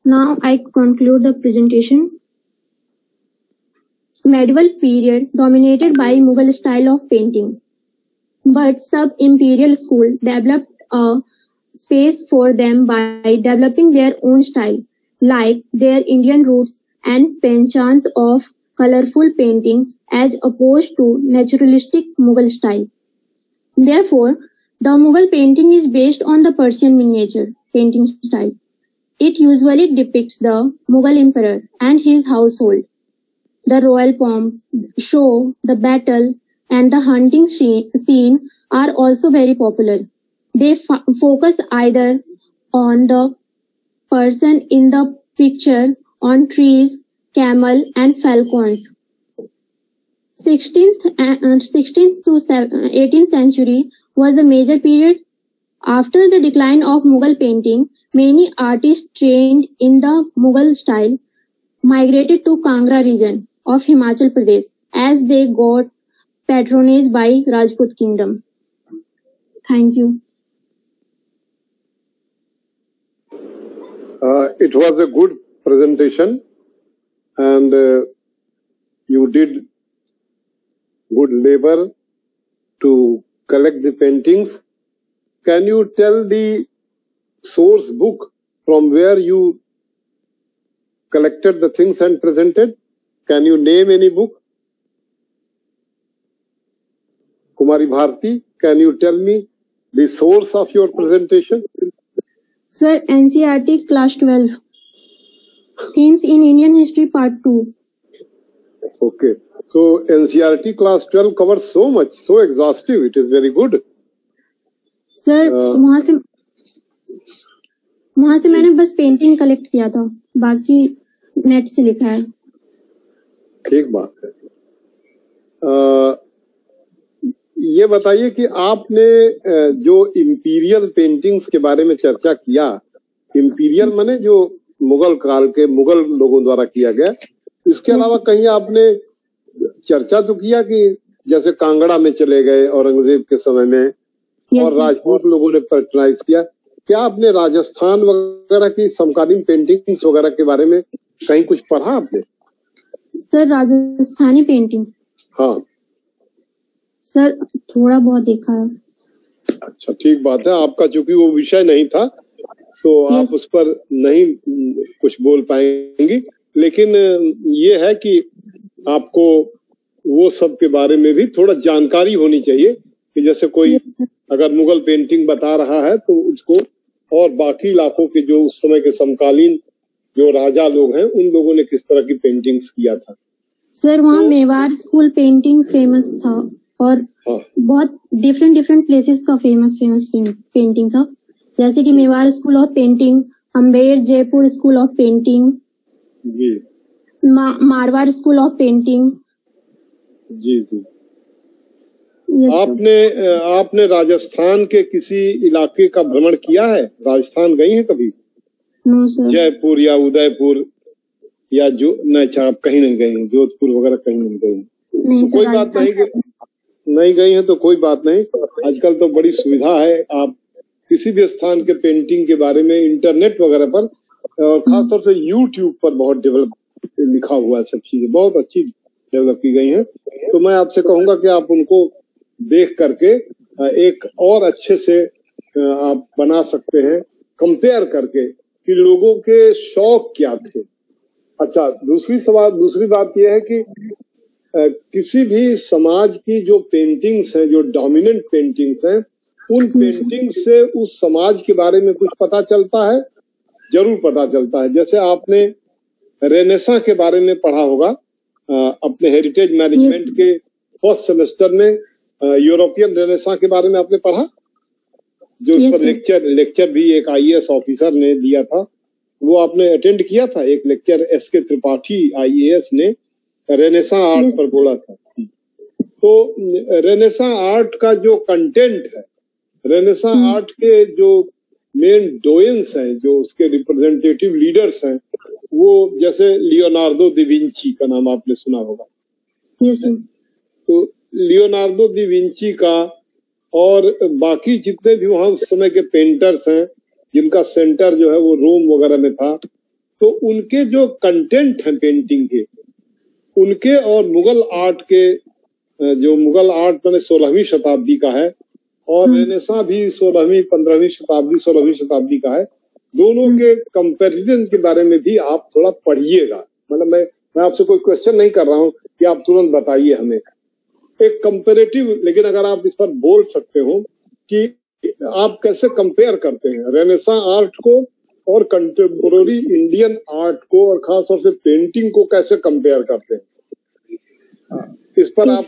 Now I conclude the presentation. Medieval period dominated by Mughal style of painting, but sub-imperial school developed a space for them by developing their own style, like their Indian roots and penchant of colorful painting as opposed to naturalistic Mughal style. Therefore, the Mughal painting is based on the Persian miniature painting style. It usually depicts the Mughal emperor and his household. The royal pomp, show, the battle, and the hunting scene are also very popular. They focus either on the person in the picture, on trees, camel, and falcons. 16th to 18th century was a major period. After the decline of Mughal painting, many artists trained in the Mughal style migrated to Kangra region of Himachal Pradesh as they got patronage by Rajput kingdom. Thank you. It was a good presentation. and you did good labor to collect the paintings. Can you tell the source book from where you collected the things and presented? Can you name any book? Kumari Bharti, can you tell me the source of your presentation? Sir, NCERT Class 12. Themes in Indian History Part 2. Okay. So NCERT Class 12 covers so much, so exhaustive. It is very good. Sir वहां से मैंने बस painting collect किया था, बाकी net से लिखा है. ठीक बात है. ये बताइए कि आपने जो इंपीरियल पेंटिंग्स के बारे में चर्चा किया, इंपीरियल माने जो मुगल काल के मुगल लोगों द्वारा किया गया, इसके अलावा कहीं आपने चर्चा तो किया कि जैसे कांगड़ा में चले गए औरंगजेब के समय में, और राजपूत लोगों ने पैट्रनाइज किया, क्या आपने राजस्थान वगैरह की समकालीन पेंटिंग्स वगैरह के बारे में कहीं कुछ पढ़ा आपने? सर राजस्थानी पेंटिंग, हाँ सर थोड़ा बहुत देखा है. अच्छा, ठीक बात है. आपका चूंकि वो विषय नहीं था तो आप उस पर नहीं कुछ बोल पाएंगी, लेकिन ये है कि आपको वो सब के बारे में भी थोड़ा जानकारी होनी चाहिए कि जैसे कोई अगर मुगल पेंटिंग बता रहा है तो उसको और बाकी इलाकों के जो उस समय के समकालीन जो राजा लोग हैं उन लोगों ने किस तरह की पेंटिंग्स किया था. सर वहाँ मेवाड़ स्कूल पेंटिंग फेमस था और बहुत डिफरेंट प्लेसेस का फेमस पेंटिंग था, जैसे कि Mewar school of painting, Amber Jaipur school of painting जी, मारवाड़ स्कूल ऑफ पेंटिंग. जी जी. आपने राजस्थान के किसी इलाके का भ्रमण किया है? राजस्थान गई हैं कभी? No sir. जयपुर या उदयपुर या जो आप कहीं नहीं गए हैं? जोधपुर वगैरह कहीं नहीं गए हैं? नहीं सर, कोई बात नहीं गई है तो कोई बात नहीं. आजकल तो बड़ी सुविधा है, आप किसी भी स्थान के पेंटिंग के बारे में इंटरनेट वगैरह पर और खासतौर से यूट्यूब पर बहुत डेवलप लिखा हुआ है, सब चीजें बहुत अच्छी डेवलप की गई हैं. तो मैं आपसे कहूंगा कि आप उनको देख करके एक और अच्छे से आप बना सकते हैं, कंपेयर करके कि लोगों के शौक क्या थे. अच्छा, दूसरी बात यह है कि किसी भी समाज की जो पेंटिंग्स हैं, जो डोमिनेंट पेंटिंग्स हैं, उन पेंटिंग से उस समाज के बारे में कुछ पता चलता है, जरूर पता चलता है. जैसे आपने रेनेसां के बारे में पढ़ा होगा अपने हेरिटेज मैनेजमेंट के फर्स्ट सेमेस्टर में. यूरोपियन रेनेसां के बारे में आपने पढ़ा, जो उस पर लेक्चर भी एक IAS ऑफिसर ने दिया था, वो आपने अटेंड किया था. एक लेक्चर SK त्रिपाठी IAS ने रेनेसां आर्ट पर बोला था. तो रेनेसां आर्ट का जो कंटेंट है, रेनेसां आर्ट के जो मेन डोयंस हैं, जो उसके रिप्रेजेंटेटिव लीडर्स हैं, वो जैसे लियोनार्डो दा विंची का नाम आपने सुना होगा. तो लियोनार्डो दा विंची का और बाकी जितने भी वहां उस समय के पेंटर्स हैं, जिनका सेंटर जो है वो रोम वगैरह में था, तो उनके जो कंटेंट हैं पेंटिंग के, उनके और मुगल आर्ट के, जो मुगल आर्ट मैंने 16वीं शताब्दी का है और रेनेसां भी 15वीं शताब्दी का है, दोनों के कंपैरिजन के बारे में भी आप थोड़ा पढ़िएगा. मतलब मैं आपसे कोई क्वेश्चन नहीं कर रहा हूं कि आप तुरंत बताइए हमें, एक कंपैरेटिव, लेकिन अगर आप इस पर बोल सकते हो कि आप कैसे कंपेयर करते हैं रेनेसां आर्ट को और कंटेम्पोररी इंडियन आर्ट को, और खासतौर से पेंटिंग को कैसे कंपेयर करते हैं, इस पर आप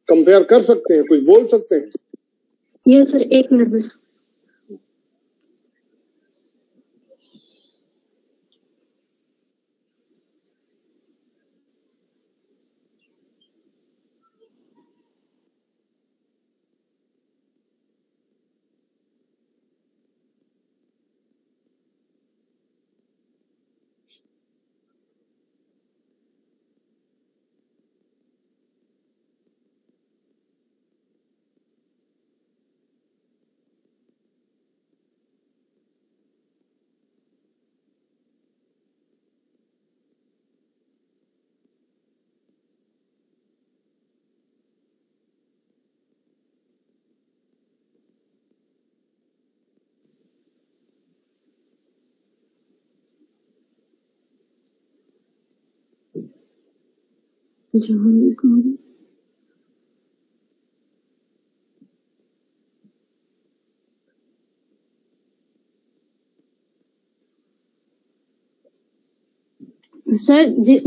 कंपेयर कर सकते हैं, कुछ बोल सकते हैं? यस सर, एक मिनट बस. सर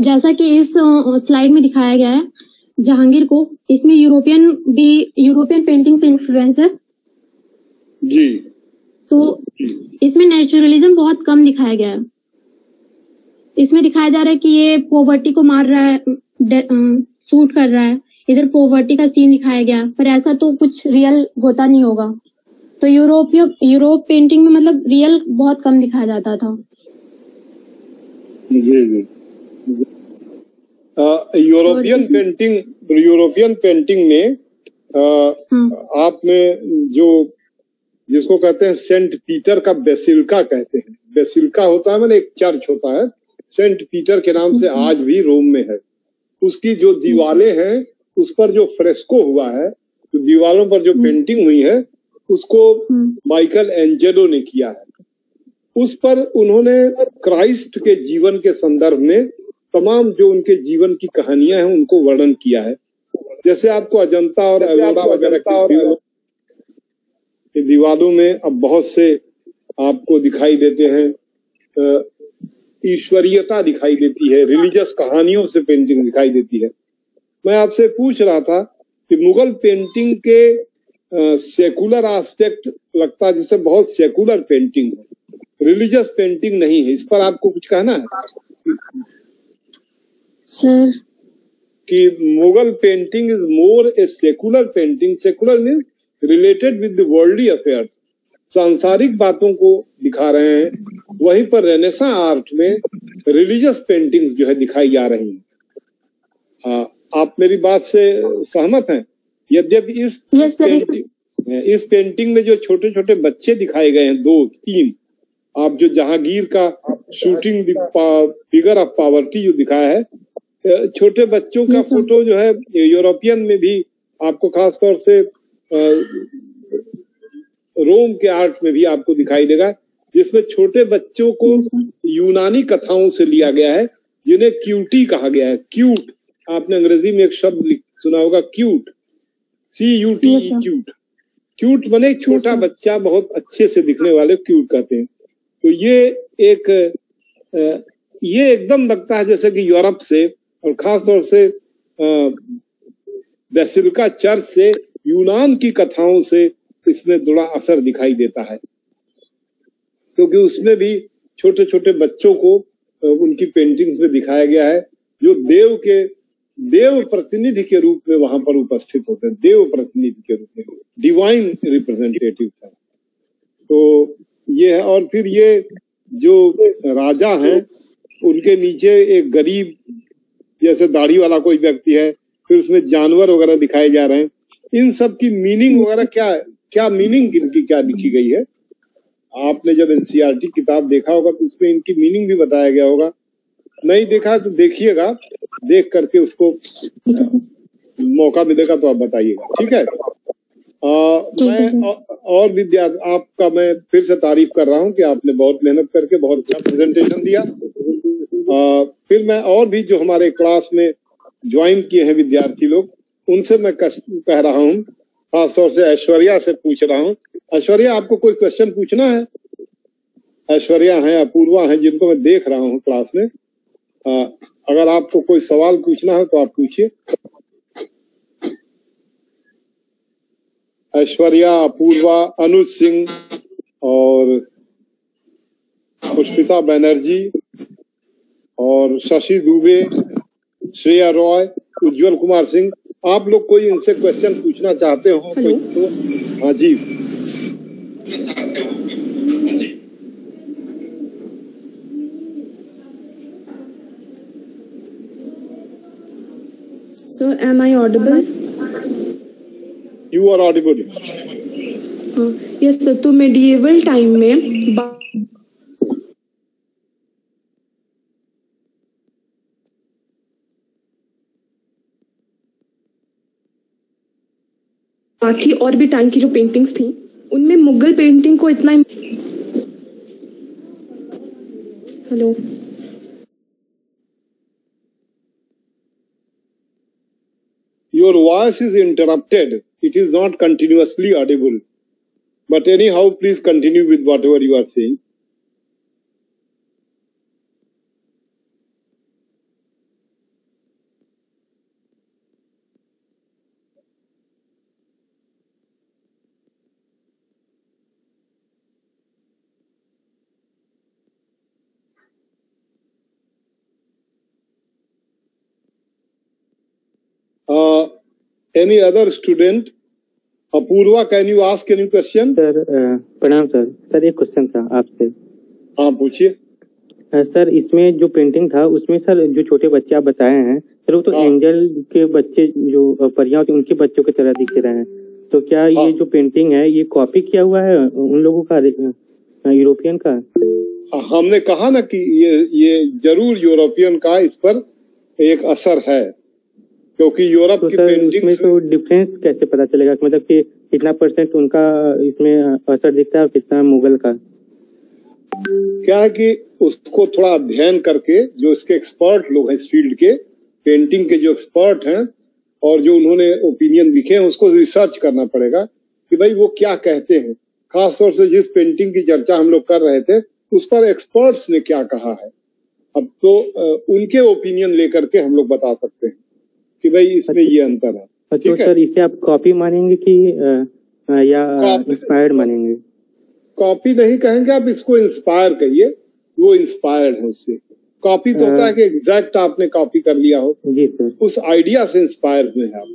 जैसा कि इस स्लाइड में दिखाया गया है, जहांगीर को इसमें यूरोपियन पेंटिंग से इन्फ्लुएंस है जी। तो इसमें नेचुरलिज्म बहुत कम दिखाया गया है। इसमें दिखाया जा रहा है कि ये पॉवर्टी को मार रहा है, शूट कर रहा है, इधर पॉवर्टी का सीन दिखाया गया, पर ऐसा तो कुछ रियल होता नहीं होगा। तो यूरोप पेंटिंग में मतलब रियल बहुत कम दिखाया जाता था। जी जी। यूरोपियन पेंटिंग में आपने जो जिसको कहते हैं सेंट पीटर का बेसिलिका कहते हैं, बेसिलिका होता है मतलब एक चर्च होता है, सेंट पीटर के नाम से आज भी रोम में है। उसकी जो दीवारें हैं उस पर जो फ्रेस्को हुआ है, तो दीवारों पर जो पेंटिंग हुई है उसको माइकल एंजेलो ने किया है। उस पर उन्होंने क्राइस्ट के जीवन के संदर्भ में तमाम जो उनके जीवन की कहानियां हैं उनको वर्णन किया है। जैसे आपको अजंता और एलोरा वगैरह की दीवारों में अब बहुत से आपको दिखाई देते हैं, ईश्वरीयता दिखाई देती है, रिलीजियस कहानियों से पेंटिंग दिखाई देती है। मैं आपसे पूछ रहा था कि मुगल पेंटिंग के सेकुलर एस्पेक्ट लगता है, जिससे बहुत सेकुलर पेंटिंग है, रिलीजियस पेंटिंग नहीं है। इस पर आपको कुछ कहना है सर? कि Mughal painting is more a secular painting. Secular means related with the worldly affairs, सांसारिक बातों को दिखा रहे हैं। वहीं पर रेनेसां आर्ट में रिलीजियस पेंटिंग्स जो है दिखाई जा रही हैं। आप मेरी बात से सहमत हैं? यद्यपि इस पेंटिंग में जो छोटे छोटे बच्चे दिखाए गए हैं, 2-3, आप जो जहांगीर का शूटिंग फिगर ऑफ पावर्टी जो दिखाया है, छोटे बच्चों का फोटो जो है यूरोपियन में भी आपको खास तौर से रोम के आर्ट में भी आपको दिखाई देगा, जिसमें छोटे बच्चों को यूनानी कथाओं से लिया गया है, जिन्हें क्यूटी कहा गया है। क्यूट, आपने अंग्रेजी में एक शब्द सुना होगा, क्यूट, CUTE, क्यूट। क्यूट बने छोटा बच्चा, बहुत अच्छे से दिखने वाले क्यूट कहते हैं। तो ये एकदम लगता है जैसे कि यूरोप से और खास तौर से बेसिलिका चर्च से, यूनान की कथाओं से इसमें थोड़ा असर दिखाई देता है, क्योंकि उसमें भी छोटे छोटे बच्चों को उनकी पेंटिंग्स में दिखाया गया है, जो देव प्रतिनिधि के रूप में वहां पर उपस्थित होते हैं, देव प्रतिनिधि के रूप में, डिवाइन रिप्रेजेंटेटिव है। तो ये है। और फिर ये जो राजा हैं उनके नीचे एक गरीब जैसे दाढ़ी वाला कोई व्यक्ति है, फिर उसमें जानवर वगैरह दिखाए जा रहे हैं। इन सब की मीनिंग वगैरह क्या मीनिंग इनकी क्या लिखी गई है? आपने जब NCERT किताब देखा होगा तो उसमें इनकी मीनिंग भी बताया गया होगा। नहीं देखा तो देखिएगा, देख करके उसको मौका मिलेगा तो आप बताइएगा, ठीक है? मैं और विद्यार्थी आपका मैं फिर से तारीफ कर रहा हूं कि आपने बहुत मेहनत करके बहुत अच्छा प्रेजेंटेशन दिया। फिर मैं और भी जो हमारे क्लास में ज्वाइन किए हैं विद्यार्थी लोग, उनसे मैं कह रहा हूं, खासतौर से ऐश्वर्या से पूछ रहा हूं। ऐश्वर्या, आपको कोई क्वेश्चन पूछना है? ऐश्वर्या है, अपूर्वा है, जिनको मैं देख रहा हूं क्लास में। अगर आपको कोई सवाल पूछना है तो आप पूछिए। ऐश्वर्या, अपूर्वा, अनुज सिंह और पुष्पिता बनर्जी और शशि दुबे, श्रेया रॉय, उज्जवल कुमार सिंह, आप लोग कोई इनसे क्वेश्चन पूछना चाहते हो कोई तो? हाँ जी। So, am I audible? You are audible. Yes sir, तो medieval time में बाकी और भी टाइम की जो पेंटिंग्स थी, उनमें मुगल पेंटिंग को इतना hello your voice is interrupted. It is not continuously audible. But anyhow, please continue with whatever you are saying. Any other student? Apurva, can you ask any question? Sir प्रणाम sir. Sir एक question था आपसे। हाँ पूछिए। Sir इसमें जो painting था उसमें सर जो छोटे बच्चे आप बताए हैं सर वो तो एंजल के बच्चे जो परियां होती हैं उनके बच्चों की तरह दिख रहे हैं, तो क्या ये जो पेंटिंग है ये कॉपी किया हुआ है उन लोगों का, यूरोपियन का? हमने कहा ना कि ये जरूर यूरोपियन का इस पर एक असर है, क्योंकि यूरोप तो की सर पेंटिंग उसमें तो डिफरेंस कैसे पता चलेगा, मतलब कि कितना % उनका इसमें असर दिखता है और कितना मुगल का? क्या है कि उसको थोड़ा अध्ययन करके जो इसके एक्सपर्ट लोग हैं इस फील्ड के, पेंटिंग के जो एक्सपर्ट हैं और जो उन्होंने ओपिनियन लिखे हैं उसको रिसर्च करना पड़ेगा कि भाई वो क्या कहते हैं। खासतौर से जिस पेंटिंग की चर्चा हम लोग कर रहे थे उस पर एक्सपर्ट्स ने क्या कहा है, अब तो उनके ओपिनियन लेकर के हम लोग बता सकते हैं कि भाई इसमें ये अंतर है। तो सर इसे आप कॉपी मानेंगे कि या इंस्पायर्ड मानेंगे? कॉपी नहीं कहेंगे, आप इसको इंस्पायर कहिए, वो इंस्पायर्ड है उससे। कॉपी तो होता है कि एग्जैक्ट आपने कॉपी कर लिया हो। जी सर। उस आइडिया से इंस्पायर हुए हैं आप।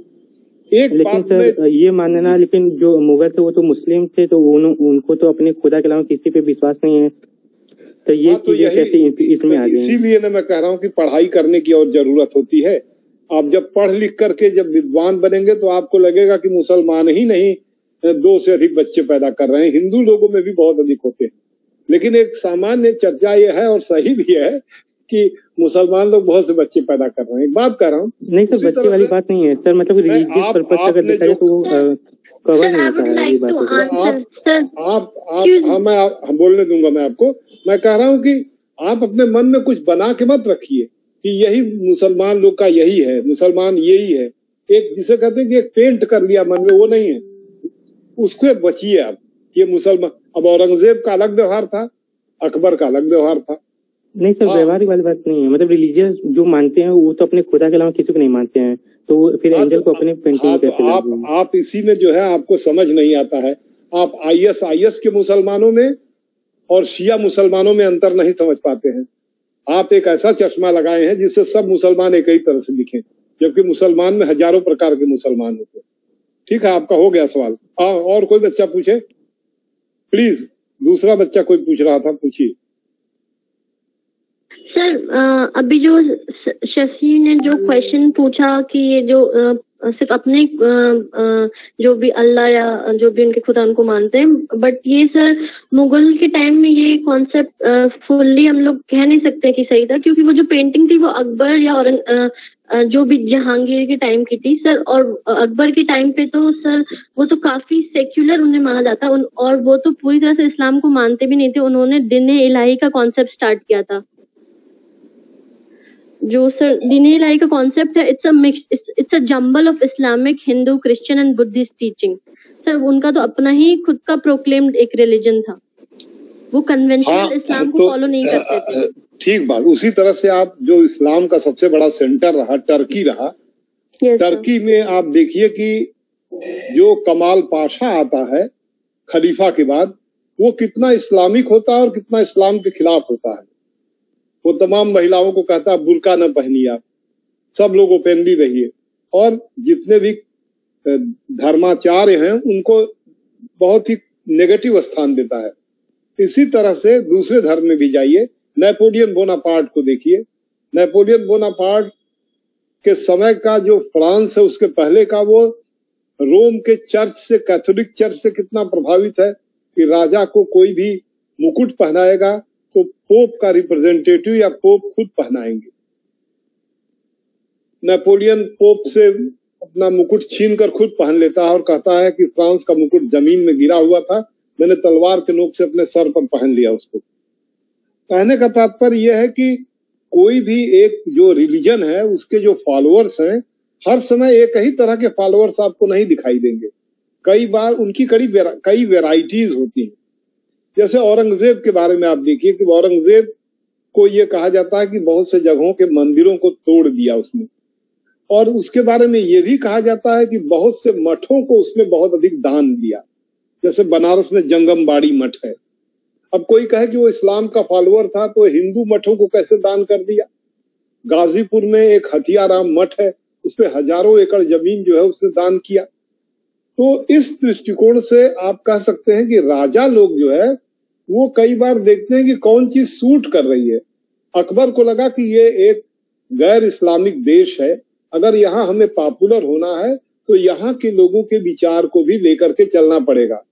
एक लेकिन बात सर ये मानना, लेकिन जो मुगल थे वो तो मुस्लिम थे, तो उनको तो अपने खुदा के अलावा किसी पे विश्वास नहीं है, तो ये कैसे इसमें आ गई? इसीलिए ना मैं कह रहा हूँ कि पढ़ाई करने की और जरूरत होती है। आप जब पढ़ लिख करके जब विद्वान बनेंगे तो आपको लगेगा कि मुसलमान ही नहीं 2 से अधिक बच्चे पैदा कर रहे हैं, हिंदू लोगों में भी बहुत अधिक होते हैं। लेकिन एक सामान्य चर्चा ये है और सही भी है कि मुसलमान लोग बहुत से बच्चे पैदा कर रहे हैं। एक बात कह रहा हूँ, नहीं सर बच्चे वाली बात नहीं है सर, मतलब रिलीजियस पर्पस से अगर देखा जाए तो कवर नहीं होता है ये बात। मैं बोलने दूंगा मैं आपको। मैं कह रहा हूँ कि आप अपने मन में कुछ बना के मत रखिए कि यही मुसलमान लोग का यही है, मुसलमान यही है। एक जिसे कहते हैं कि एक पेंट कर लिया मन में, वो नहीं है, उसको बचिए आप। ये मुसलमान, अब औरंगजेब का अलग व्यवहार था, अकबर का अलग व्यवहार था। नहीं सर व्यवहार वाली बात नहीं है, मतलब रिलीजियस जो मानते हैं वो तो अपने खुदा के अलावा किसी को नहीं मानते हैं, तो वो फिर एंजल को अपने पेंटिंग कैसे तो आप इसी में जो है आपको समझ नहीं आता है। आप आईएस के मुसलमानों में और शिया मुसलमानों में अंतर नहीं समझ पाते हैं। आप एक ऐसा चश्मा लगाए हैं जिससे सब मुसलमान एक ही तरह से दिखें, जबकि मुसलमान में हजारों प्रकार के मुसलमान होते हैं। ठीक है, आपका हो गया सवाल। और कोई बच्चा पूछे प्लीज। दूसरा बच्चा कोई पूछ रहा था, पूछिए। सर अभी जो शशि ने जो क्वेश्चन पूछा कि ये जो सिर्फ अपने जो भी अल्लाह या जो भी उनके खुदा उनको मानते हैं, बट ये सर मुगल के टाइम में ये कॉन्सेप्ट फुल्ली हम लोग कह नहीं सकते कि सही था, क्योंकि वो जो पेंटिंग थी वो अकबर या जो भी जहांगीर के टाइम की थी सर। और अकबर के टाइम पे तो सर वो तो काफी सेक्युलर उन्हें माना जाता, और वो तो पूरी तरह से इस्लाम को मानते भी नहीं थे। उन्होंने दिन-ए इलाही का कॉन्सेप्ट स्टार्ट किया था। जो सर दिन-ए इलाही का कॉन्सेप्ट है, it's a jumble of Islamic, Hindu, Christian and Buddhist teaching. Sir उनका तो अपना ही खुद का प्रोक्लेम्ड एक रिलीजन था, वो कन्वेंशनल इस्लाम को फॉलो नहीं करते थे। ठीक बात। उसी तरह से आप जो इस्लाम का सबसे बड़ा सेंटर रहा टर्की रहा, टर्की में आप देखिए कि जो कमाल पाशा आता है खलीफा के बाद, वो कितना इस्लामिक होता है और कितना इस्लाम के खिलाफ होता है। वो तमाम महिलाओं को कहता है बुर्का न पहनिए, आप सब लोग ओपनली रहिए, और जितने भी धर्माचार्य हैं उनको बहुत ही नेगेटिव स्थान देता है। इसी तरह से दूसरे धर्म में भी जाइए, नेपोलियन बोनापार्ट को देखिए। नेपोलियन बोनापार्ट के समय का जो फ्रांस है उसके पहले का, वो रोम के चर्च से, कैथोलिक चर्च से कितना प्रभावित है कि राजा को कोई भी मुकुट पहनाएगा तो पोप का रिप्रेजेंटेटिव या पोप खुद पहनाएंगे। नेपोलियन पोप से अपना मुकुट छीन कर खुद पहन लेता है और कहता है कि फ्रांस का मुकुट जमीन में गिरा हुआ था, मैंने तलवार के नोक से अपने सर पर पहन लिया उसको। कहने का तात्पर्य यह है कि कोई भी एक जो रिलीजन है उसके जो फॉलोअर्स हैं हर समय एक ही तरह के फॉलोअर्स आपको नहीं दिखाई देंगे, कई बार उनकी कई वेराइटीज होती हैं। जैसे औरंगजेब के बारे में आप देखिए कि औरंगजेब को ये कहा जाता है कि बहुत से जगहों के मंदिरों को तोड़ दिया उसने, और उसके बारे में ये भी कहा जाता है कि बहुत से मठों को उसने बहुत अधिक दान दिया। जैसे बनारस में जंगमबाड़ी मठ है। अब कोई कहे कि वो इस्लाम का फॉलोअर था तो हिंदू मठों को कैसे दान कर दिया। गाजीपुर में एक हथियाराम मठ है, उस पे हजारों एकड़ जमीन जो है उसने दान किया। तो इस दृष्टिकोण से आप कह सकते हैं कि राजा लोग जो है वो कई बार देखते हैं कि कौन चीज सूट कर रही है। अकबर को लगा कि ये एक गैर इस्लामिक देश है, अगर यहाँ हमें पॉपुलर होना है तो यहाँ के लोगों के विचार को भी लेकर के चलना पड़ेगा।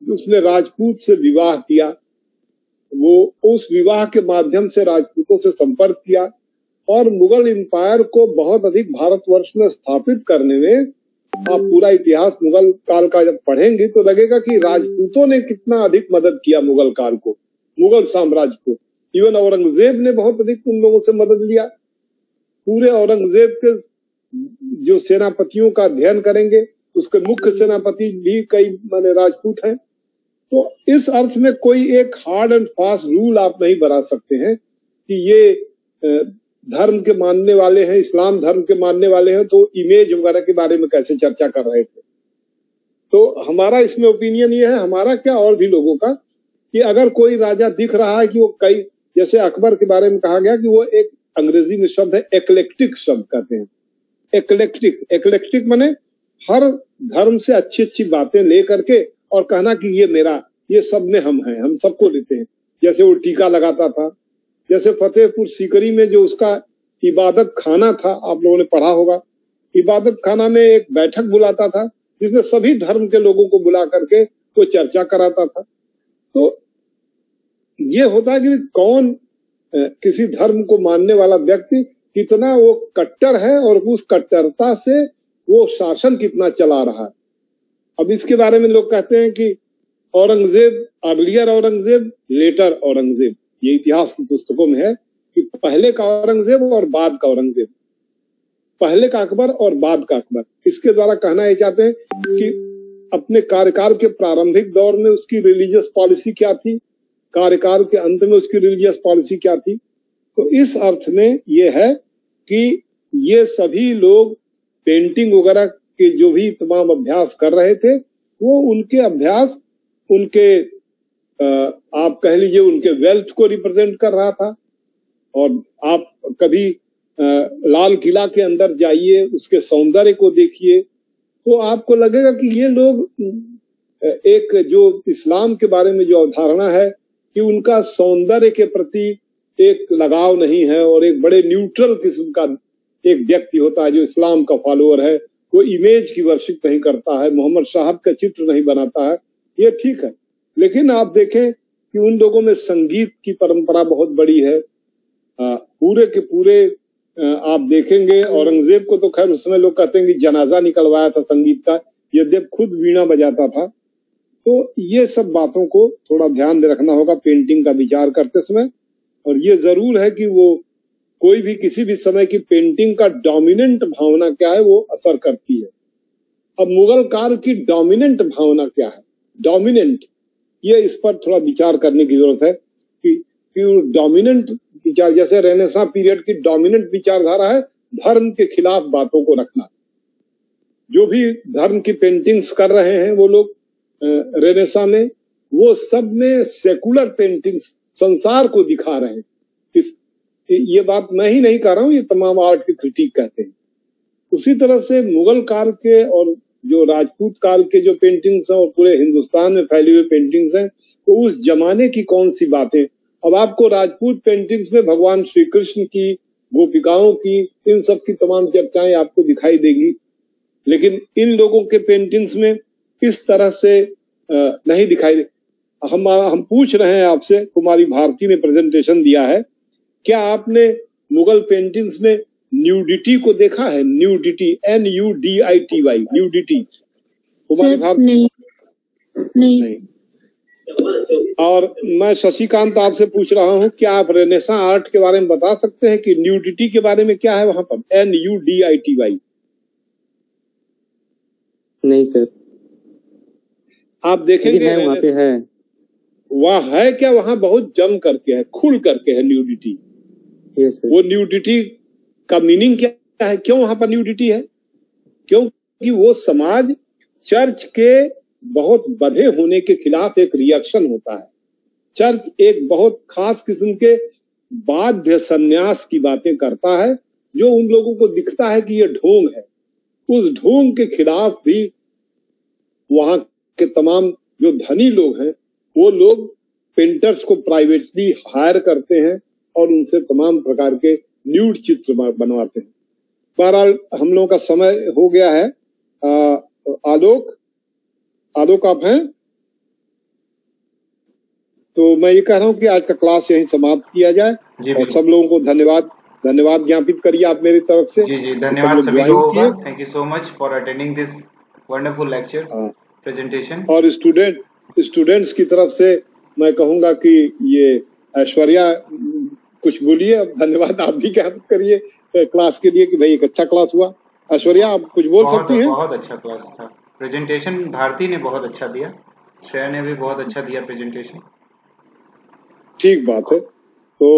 उसने राजपूत से विवाह किया, वो उस विवाह के माध्यम से राजपूतों से संपर्क किया और मुगल एम्पायर को बहुत अधिक भारतवर्ष में स्थापित करने में, आप पूरा इतिहास मुगल काल का जब पढ़ेंगे तो लगेगा कि राजपूतों ने कितना अधिक मदद किया मुगल काल को, मुगल साम्राज्य को। इवन औरंगजेब ने बहुत अधिक उन लोगों से मदद लिया। पूरे औरंगजेब के जो सेनापतियों का अध्ययन करेंगे, उसके मुख्य सेनापति भी कई माने राजपूत हैं। तो इस अर्थ में कोई एक हार्ड एंड फास्ट रूल आप नहीं बना सकते हैं कि ये धर्म के मानने वाले हैं, इस्लाम धर्म के मानने वाले हैं, तो इमेज वगैरह के बारे में कैसे चर्चा कर रहे थे। तो हमारा इसमें ओपिनियन ये है, हमारा क्या और भी लोगों का, कि अगर कोई राजा दिख रहा है कि वो कई, जैसे अकबर के बारे में कहा गया कि वो एक अंग्रेजी में शब्द है एक्लेक्टिक शब्द कहते हैं। एक्लेक्टिक माने हर धर्म से अच्छी अच्छी बातें ले करके और कहना कि ये मेरा, ये सब में हम हैं, हम सबको लेते हैं। जैसे वो टीका लगाता था, जैसे फतेहपुर सीकरी में जो उसका इबादत खाना था, आप लोगों ने पढ़ा होगा, इबादत खाना में एक बैठक बुलाता था जिसमें सभी धर्म के लोगों को बुला करके वो चर्चा कराता था। तो ये होता है कि कौन किसी धर्म को मानने वाला व्यक्ति कितना वो कट्टर है और उस कट्टरता से वो शासन कितना चला रहा है। अब इसके बारे में लोग कहते हैं कि औरंगजेब, अर्लियर औरंगजेब, लेटर औरंगजेब, ये इतिहास की पुस्तकों में है कि पहले का औरंगजेब और बाद का औरंगजेब, पहले का अकबर और बाद का अकबर। इसके द्वारा कहना ये चाहते हैं कि अपने कार्यकाल के प्रारंभिक दौर में उसकी रिलीजियस पॉलिसी क्या थी, कार्यकाल के अंत में उसकी रिलीजियस पॉलिसी क्या थी। तो इस अर्थ में ये है कि ये सभी लोग पेंटिंग वगैरह के जो भी तमाम अभ्यास कर रहे थे, वो उनके अभ्यास, उनके आप कह लीजिए उनके वेल्थ को रिप्रेजेंट कर रहा था। और आप कभी लाल किला के अंदर जाइए, उसके सौंदर्य को देखिए, तो आपको लगेगा कि ये लोग एक जो इस्लाम के बारे में जो अवधारणा है कि उनका सौंदर्य के प्रति एक लगाव नहीं है, और एक बड़े न्यूट्रल किस्म का एक व्यक्ति होता है जो इस्लाम का फॉलोअर है, वो इमेज की वर्शिप नहीं करता है, मोहम्मद साहब का चित्र नहीं बनाता है, ये ठीक है। लेकिन आप देखें कि उन लोगों में संगीत की परंपरा बहुत बड़ी है। पूरे के पूरे आप देखेंगे, औरंगजेब को तो खैर उस समय लोग कहते हैं कि जनाजा निकलवाया था संगीत का, यद्यप खुद वीणा बजाता था। तो ये सब बातों को थोड़ा ध्यान में रखना होगा पेंटिंग का विचार करते समय। और ये जरूर है कि वो कोई भी किसी भी समय की पेंटिंग का डोमिनेंट भावना क्या है वो असर करती है। अब मुगल काल की डोमिनेंट भावना क्या है, डोमिनेंट, ये इस पर थोड़ा विचार करने की जरूरत है कि डोमिनेंट विचार, जैसे रेनेसां पीरियड की डोमिनेंट विचारधारा है धर्म के खिलाफ बातों को रखना। जो भी धर्म की पेंटिंग्स कर रहे हैं वो लोग रेनेसां में, वो सब में सेकुलर पेंटिंग्स संसार को दिखा रहे हैं। ये बात मैं ही नहीं कर रहा हूं, ये तमाम आर्ट की क्रिटिक कहते हैं। उसी तरह से मुगल काल के और जो राजपूत काल के जो पेंटिंग्स हैं और पूरे हिंदुस्तान में फैली हुई पेंटिंग्स हैं, तो उस जमाने की कौन सी बातें। अब आपको राजपूत पेंटिंग्स में भगवान श्री कृष्ण की, गोपिकाओं की, इन सब की तमाम चर्चाएं आपको दिखाई देगी, लेकिन इन लोगों के पेंटिंग्स में इस तरह से नहीं दिखाई दे। हम पूछ रहे हैं आपसे, कुमारी भारती ने प्रेजेंटेशन दिया है, क्या आपने मुगल पेंटिंग्स में न्यूडिटी को देखा है? Nudity, NUDITY, nudity. Kumari Bharati नहीं। और मैं शशिकांत आपसे पूछ रहा हूं, क्या आप रेनेसां आर्ट के बारे में बता सकते हैं कि न्यूडिटी के बारे में क्या है वहां पर? NUDITY। नहीं सर। आप देखेंगे है, वहाँ पे है। वहाँ है क्या? वहाँ बहुत जम करके है, खुल करके है न्यूडिटी। वो न्यूडिटी का मीनिंग क्या है? क्यों वहां पर न्यूडिटी है? क्योंकि वो समाज चर्च के बहुत बधे होने के खिलाफ एक रिएक्शन होता है। चर्च एक बहुत खास किस्म के बाध्य संन्यास की बातें करता है, जो उन लोगों को दिखता है कि ये ढोंग है। उस ढोंग के खिलाफ भी वहां के तमाम जो धनी लोग हैं, वो लोग पेंटर्स को प्राइवेटली हायर करते हैं और उनसे तमाम प्रकार के न्यूड चित्र बनवाते हैं। बहरहाल हम लोगों का समय हो गया है। आलोक आप हैं? तो मैं ये कह रहा हूँ कि आज का क्लास यहीं समाप्त किया जाए और सब लोगों को धन्यवाद ज्ञापित करिए आप मेरी तरफ से। जी धन्यवाद सभी लोगों का। Thank you so much for attending this wonderful lecture presentation. और स्टूडेंट्स की तरफ से मैं कहूंगा कि ये ऐश्वर्या कुछ बोलिए। धन्यवाद आप भी ज्ञापित करिए क्लास के लिए कि भाई एक अच्छा क्लास हुआ। ऐश्वर्या आप कुछ बोल सकती हैं? बहुत अच्छा क्लास था। प्रेजेंटेशन भारती ने बहुत अच्छा दिया, श्रेया ने भी बहुत अच्छा दिया प्रेजेंटेशन। ठीक बात है। तो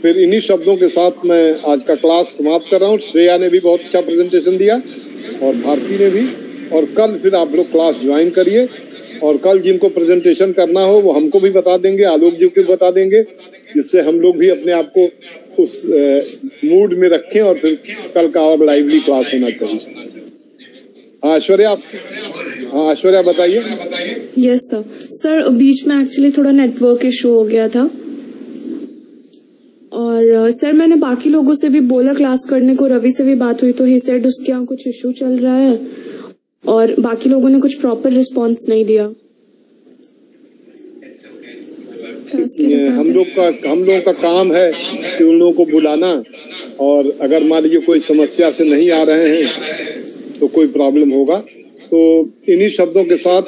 फिर इन्हीं शब्दों के साथ मैं आज का क्लास समाप्त कर रहा हूँ। श्रेया ने भी बहुत अच्छा प्रेजेंटेशन दिया और भारती ने भी। और कल फिर आप लोग क्लास ज्वाइन करिए और कल जिनको प्रेजेंटेशन करना हो वो हमको भी बता देंगे, आलोक जी को बता देंगे, जिससे हम लोग भी अपने आप को उस मूड में रखें और फिर कल का और लाइवली क्लास होना चाहिए। ऐश्वर्या बताइए। यस सर, बीच में एक्चुअली थोड़ा नेटवर्क इशू हो गया था और सर मैंने बाकी लोगों से भी बोला क्लास करने को, रवि से भी बात हुई तो ही सेड उसके यहाँ कुछ इशू चल रहा है और बाकी लोगों ने कुछ प्रॉपर रिस्पांस नहीं दिया। हम लोग का काम है कि उन लोगों को बुलाना, और अगर मान लीजिए कोई समस्या से नहीं आ रहे हैं तो कोई प्रॉब्लम होगा। तो इन्हीं शब्दों के साथ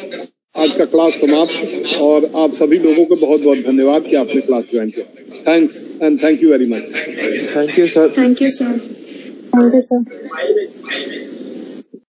आज का क्लास समाप्त और आप सभी लोगों को बहुत बहुत धन्यवाद कि आपने क्लास ज्वाइन किया। Thanks and thank you very much. Thank you sir. Thank you sir. Thank you sir.